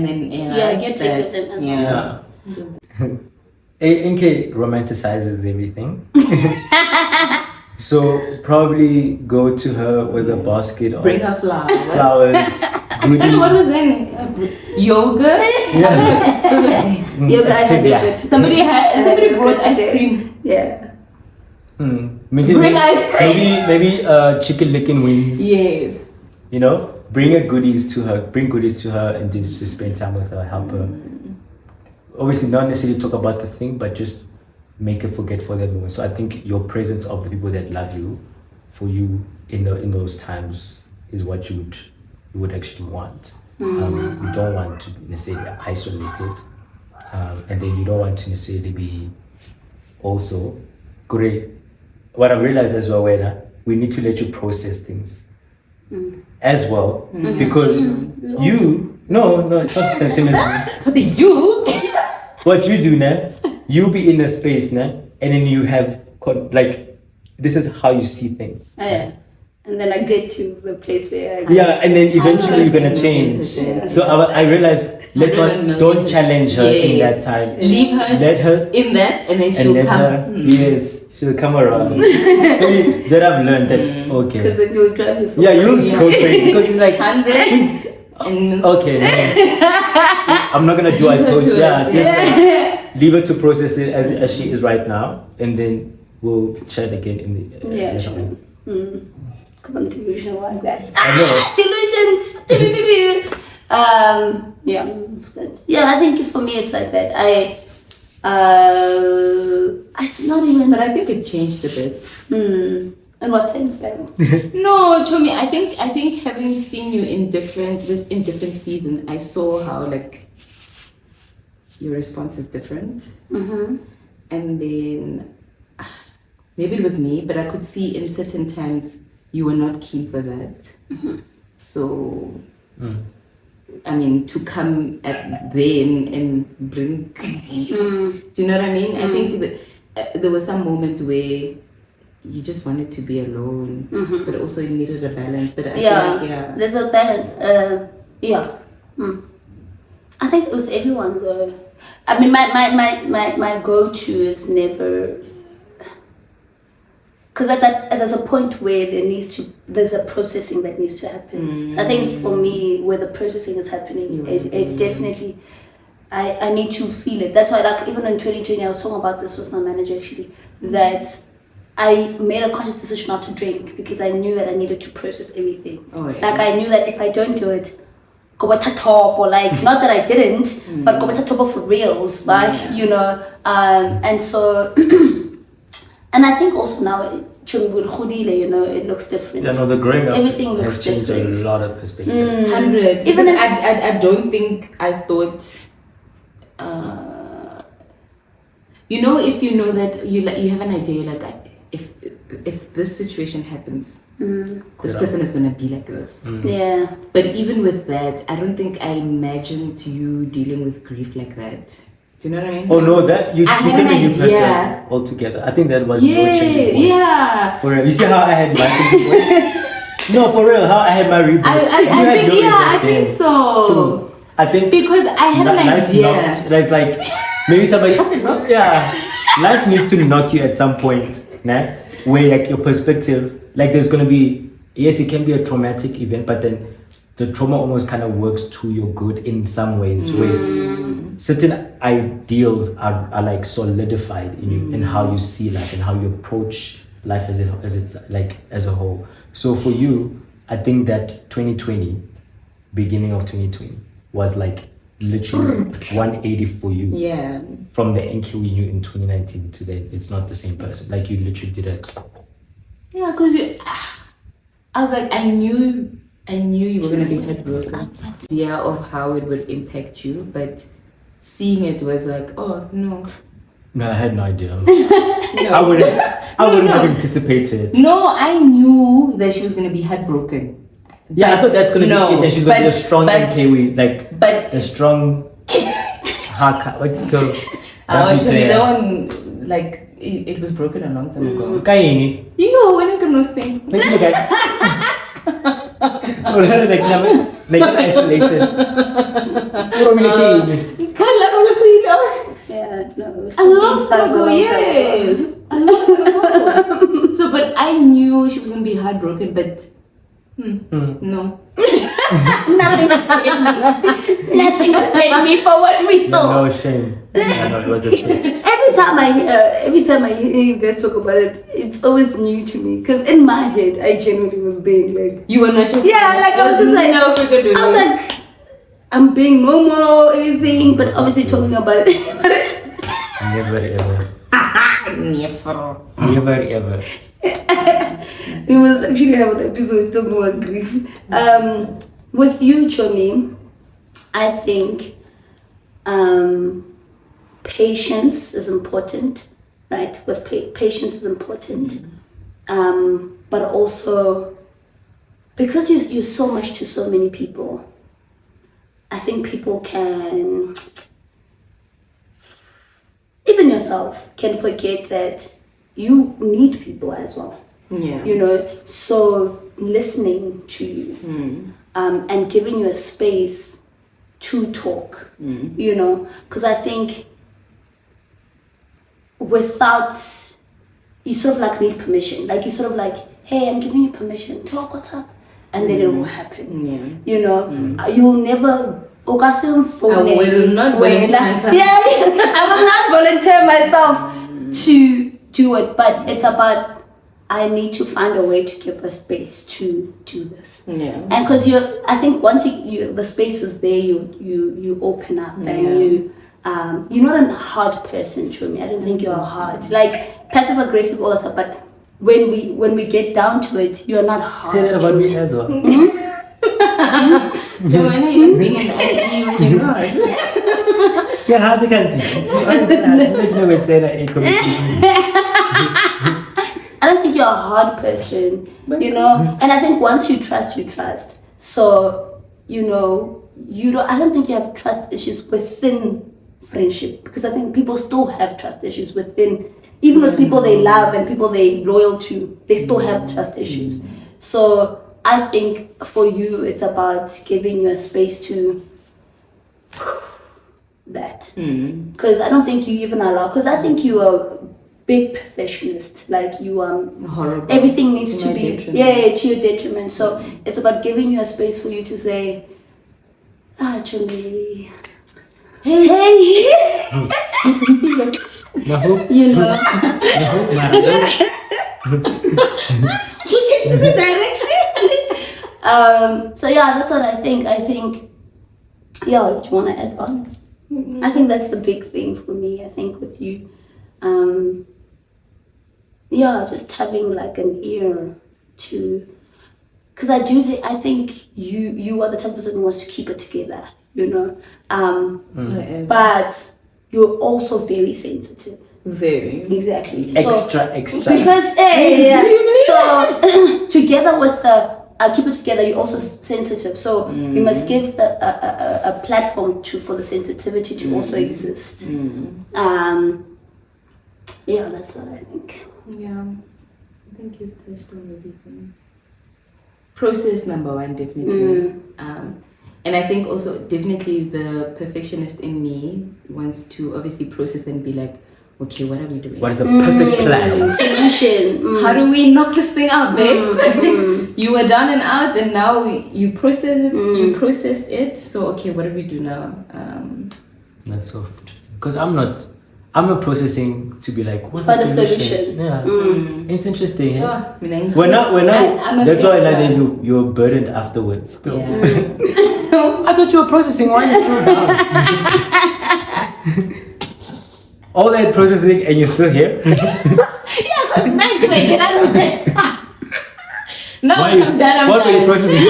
then I get that with them as well. NK romanticizes everything. So probably go to her with a basket of bring her flowers, goodies. And what was that? Yogurt. Yogurt. I had yogurt. Somebody brought ice cream. Yeah. Bring ice cream. Maybe chicken licking wings. Yes. You know, bring goodies to her and just spend time with her, help her. Obviously, not necessarily talk about the thing, but just make her forget for that moment. So I think your presence of the people that love you, for you in those times, is what you would actually want. You don't want to necessarily isolate it, and then you don't want to necessarily be also great. What I realized as well, we need to let you process things as well, because no, it's not the same as For the you. What you do now, you be in a space now, and then you have this is how you see things. Yeah. And then I get to the place where and then eventually you're gonna change. Yeah. So I realized don't challenge her in that time. Leave her. Let her in that, and then she'll come. Yes, she'll come around. So that I've learned that okay. Because then you'll drive yourself. Yeah, you'll go crazy because you're like 100. Okay, I'm not gonna do I told you. Yeah, just leave her to process it as she is right now, and then we'll chat again in the sure. Because I'm delusional like that. I know. Delusions. Yeah, it's good. Yeah, I think for me it's like that. It's not even. But I think it changed a bit. In what sense, babe? No, Chomi, I think having seen you in different seasons, I saw how like your response is different. And then maybe it was me, but I could see in certain times you were not keen for that. So I mean, to come at then and bring do you know what I mean? I think that there were some moments where you just wanted to be alone, but also you needed a balance. But I feel like, there's a balance. I think with everyone though. I mean, my go-to is never, because there's a point where there's a processing that needs to happen. So I think for me, where the processing is happening, it definitely. I need to feel it. That's why, like, even in 2020, I was talking about this with my manager actually, that I made a conscious decision not to drink because I knew that I needed to process everything. Like, I knew that if I don't do it, go back to top, or like, not that I didn't, but go back to top for reals, like, you know, and so, and I think also now, you know, it looks different. Yeah, no, the growing up everything looks has changed different. a lot of perspective. Hundreds. Even I don't think I thought. You know, if you know that you have an idea, you're like, if this situation happens, this person is gonna be like this. Yeah. But even with that, I don't think I imagined you dealing with grief like that. Do you know what I mean? Oh no, that you became a new idea. person altogether. I think that was your changing point. Yeah. For real. You see how I had my changing point? No, for real, how I had my rebirth. I think so. I think because I had an idea. It's like maybe somebody life needs to knock you at some point, nah? Where like your perspective, like there's gonna be, yes, it can be a traumatic event, but then the trauma almost kind of works to your good in some ways, where certain ideals are like solidified in you, in how you see life and how you approach life as a whole. So for you, I think that 2020, beginning of 2020, was like literally 180 for you. Yeah. From the NQ we knew in 2019 to then, it's not the same person. Like you literally did it. Yeah, because I was like, I knew you were gonna be heartbroken. Idea of how it would impact you, but seeing it was like, oh no. No, I had no idea. No. I wouldn't have anticipated. No, I knew that she was gonna be heartbroken. Yeah, I thought that's gonna be it. And she's gonna be a strong MKW, but a strong what's it called? Actually, that one, like, it was broken a long time ago. Kaini. You know, when I can no thing. Like isolated. Yeah, no. A long time ago, yes. A long time ago. So, but I knew she was gonna be heartbroken, but no. Nothing prepared me for what we saw. No shame. No, it was a twist. Every time I hear you guys talk about it, it's always new to me. Because in my head, I genuinely was being like, You were not just I was just like, no, we're gonna do I was like, I'm being normal, everything, but obviously talking about it. Never ever. never. Never ever. We will actually have an episode talking about grief. With you, Chomi, I think patience is important, right? With patience is important, but also because you're so much to so many people, I think people can, even yourself, can forget that you need people as well. Yeah. You know, so listening to you and giving you a space to talk, you know, because I think without, you sort of like need permission. Like you sort of like, hey, I'm giving you permission, talk, what's up? And then it will happen. Yeah. You know, you'll never. I will not volunteer myself. Yeah, I will not volunteer myself to do it, but it's about, I need to find a way to give her space to do this. Yeah. And because I think once you the space is there, you open up and you're not a hard person, Chomi. I don't think you're hard. Like passive aggressive all the time, but when we get down to it, you're not hard. Say that about me as well. Joanna, you're being an IE with your words. Get how the country. I don't think you're a hard person, you know. And I think once you trust, you trust. So, you know, I don't think you have trust issues within friendship, because I think people still have trust issues within, even with people they love and people they loyal to, they still have trust issues. So I think for you, it's about giving you a space to that. Because I don't think you even allow, because I think you are a big perfectionist. Like you Horrible. everything needs To to my be detriment. to your detriment. So it's about giving you a space for you to say, Chomi, hey. You know, change the direction. So yeah, that's what I think. I think, do you want to add on? I think that's the big thing for me. I think with you, just having like an ear to, because I think you are the type of person who wants to keep it together, you know. But you're also very sensitive. Very. Exactly. Extra. Because so together with keep it together, you're also sensitive. So you must give a platform for the sensitivity to also exist. That's what I think. Yeah. I think you've touched on everything. Process number one, definitely. And I think also definitely the perfectionist in me wants to obviously process and be like, okay, what are we doing? What is the perfect plan? Solution. How do we knock this thing out, babes? You were down and out, and now you processed it. You processed it. So okay, what do we do now? That's so interesting. Because I'm not processing to be like, what's Find the a solution? solution. Yeah, it's interesting. Yeah? Oh, meaning- We're not. I'm a That's why I fixer. like you're burdened afterwards. Still. Yeah. I thought you were processing. Why are you still down? All that processing and you're still here? Because man couldn't get out of it. Now once I'm done, I'm what were you done. processing?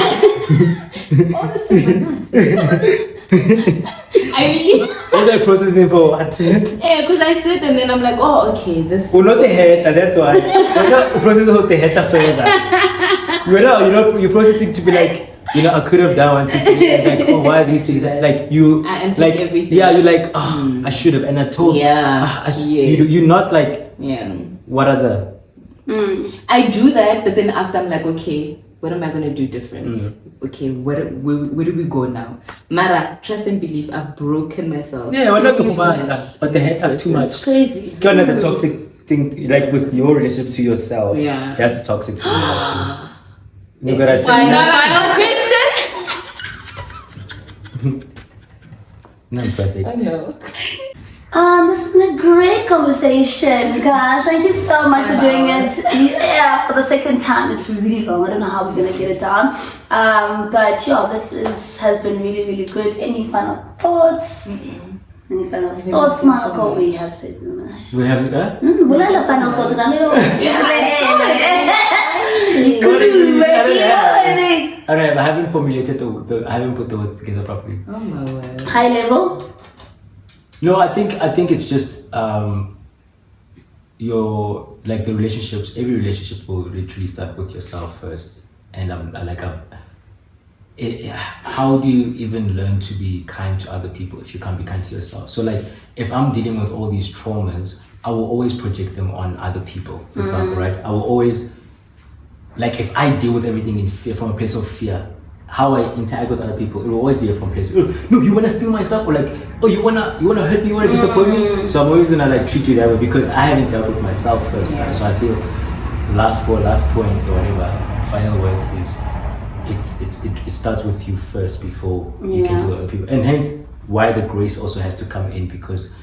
All this stuff I'm done. I I really. All that processing for what? Yeah, because I sit and then I'm like, oh, okay, this. Well, not the head, that's why. You're not processing the head further. You're processing to be like, I could have done 1, 2, 3, and like, oh, why are these things? Like you, I unpick like everything. Yeah, you're like, oh, I should have, and I told. Yeah. You're not like. Yeah. What are the? I do that, but then after I'm like, okay, what am I gonna do different? Okay, where do we go now? Mara, trust and believe, I've broken myself. Yeah, we're not talking about that, but the head are too much. It's crazy. Kind of the toxic thing, like with your relationship to yourself. Yeah. That's a toxic thing. Actually. You It's gotta final question. Not perfect. I know. This has been a great conversation, guys. Thank you so much for doing it. Yeah, for the second time. It's really long. I don't know how we're gonna get it done. But yeah, has been really, really good. Any final thoughts? Any final thoughts, Marco? We have said. We have We'll have a final thought. Alright, I haven't formulated I haven't put the words together properly. Oh my word. High level. No, I think it's just your like the relationships. Every relationship will literally start with yourself first, and how do you even learn to be kind to other people if you can't be kind to yourself? So like, if I'm dealing with all these traumas, I will always project them on other people. For example, right? I will always like if I deal with everything in fear from a place of fear. How I interact with other people, it will always be from place. Oh, no, you wanna steal my stuff, or like, oh, you wanna hurt me, you wanna disappoint me. So I'm always gonna like treat you that way because I haven't dealt with myself first. Right? So I feel last point or whatever, final words is it starts with you first before you can do other people, and hence why the grace also has to come in, because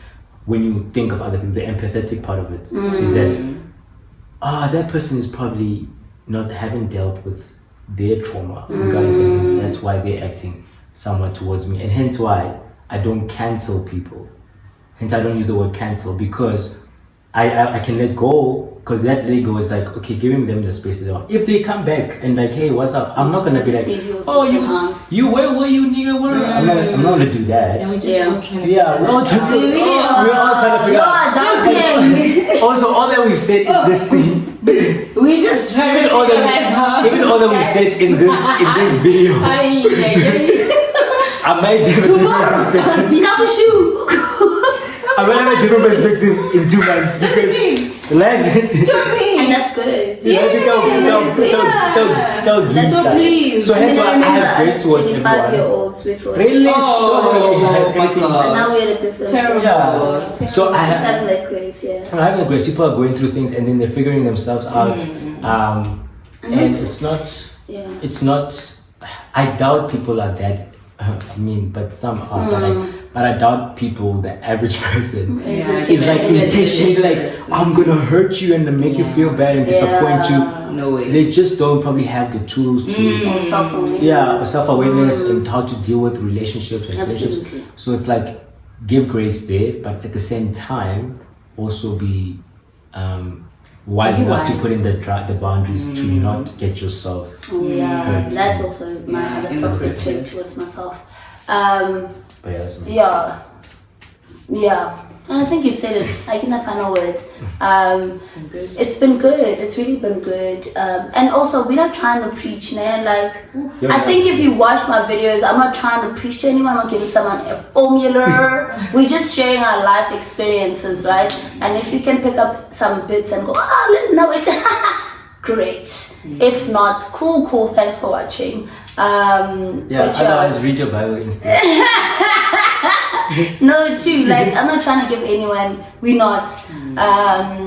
when you think of other people, the empathetic part of it is that that person is probably haven't dealt with their trauma, regardless of it. That's why they're acting somewhat towards me, and hence why I don't cancel people. Hence I don't use the word cancel, because I can let go, because that let go is like, okay, giving them the space they want. If they come back and like, hey, what's up? I'm not gonna be like, oh, you where were you, nigga? What? I'm not gonna do that. And we're just all trying to we're all trying to figure out. Also, all that we've said is this thing. we just trying to all that we've said in this video. I might have a different perspective. I might have a different perspective in 2 months, because life. And that's good. That's so please. So hence why I have grace towards everyone. 25-year-olds before. Really? Oh my And now gosh. we're at a different. Terrible. Yeah. So I Just have. having that grace, yeah. I'm having a grace. People are going through things and then they're figuring themselves out. And it's not. I doubt people are that. But some are. But I doubt people, the average person, is like intentionally like, I'm gonna hurt you and make you feel bad and disappoint you. No way. They just don't probably have the tools to. Self-awareness and how to deal with relationships and Absolutely. relationships. So it's like, give grace there, but at the same time also be wise enough to put in the boundaries to not get yourself hurt. That's also my other toxic trait towards myself. But yeah, that's me. Yeah, and I think you've said it. I can have final words. It's been good. It's really been good. And also, we're not trying to preach, man. Like, I think if you watch my videos, I'm not trying to preach to anyone. I'm not giving someone a formula. We're just sharing our life experiences, right? And if you can pick up some bits and go, no, it's great. If not, cool. Thanks for watching. Otherwise read your Bible instead. No, true. Like, I'm not trying to give anyone. We're not.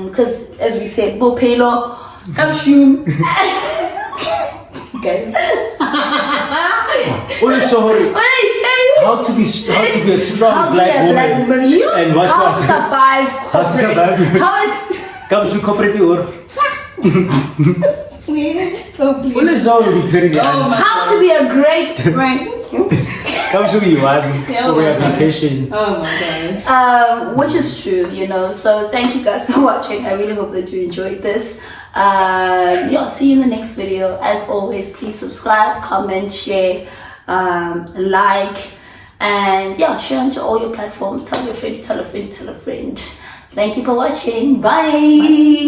Because as we said, Bopelo, Kapshum. Guys. How to be a strong black woman. And what how to survive corporate. How to corporate. How to be a great friend. Comes to be one application. Oh my gosh. Which is true, So thank you guys for watching. I really hope that you enjoyed this. See you in the next video. As always, please subscribe, comment, share, like. And yeah, share onto all your platforms. Tell your friend to tell a friend to tell a friend. Thank you for watching. Bye.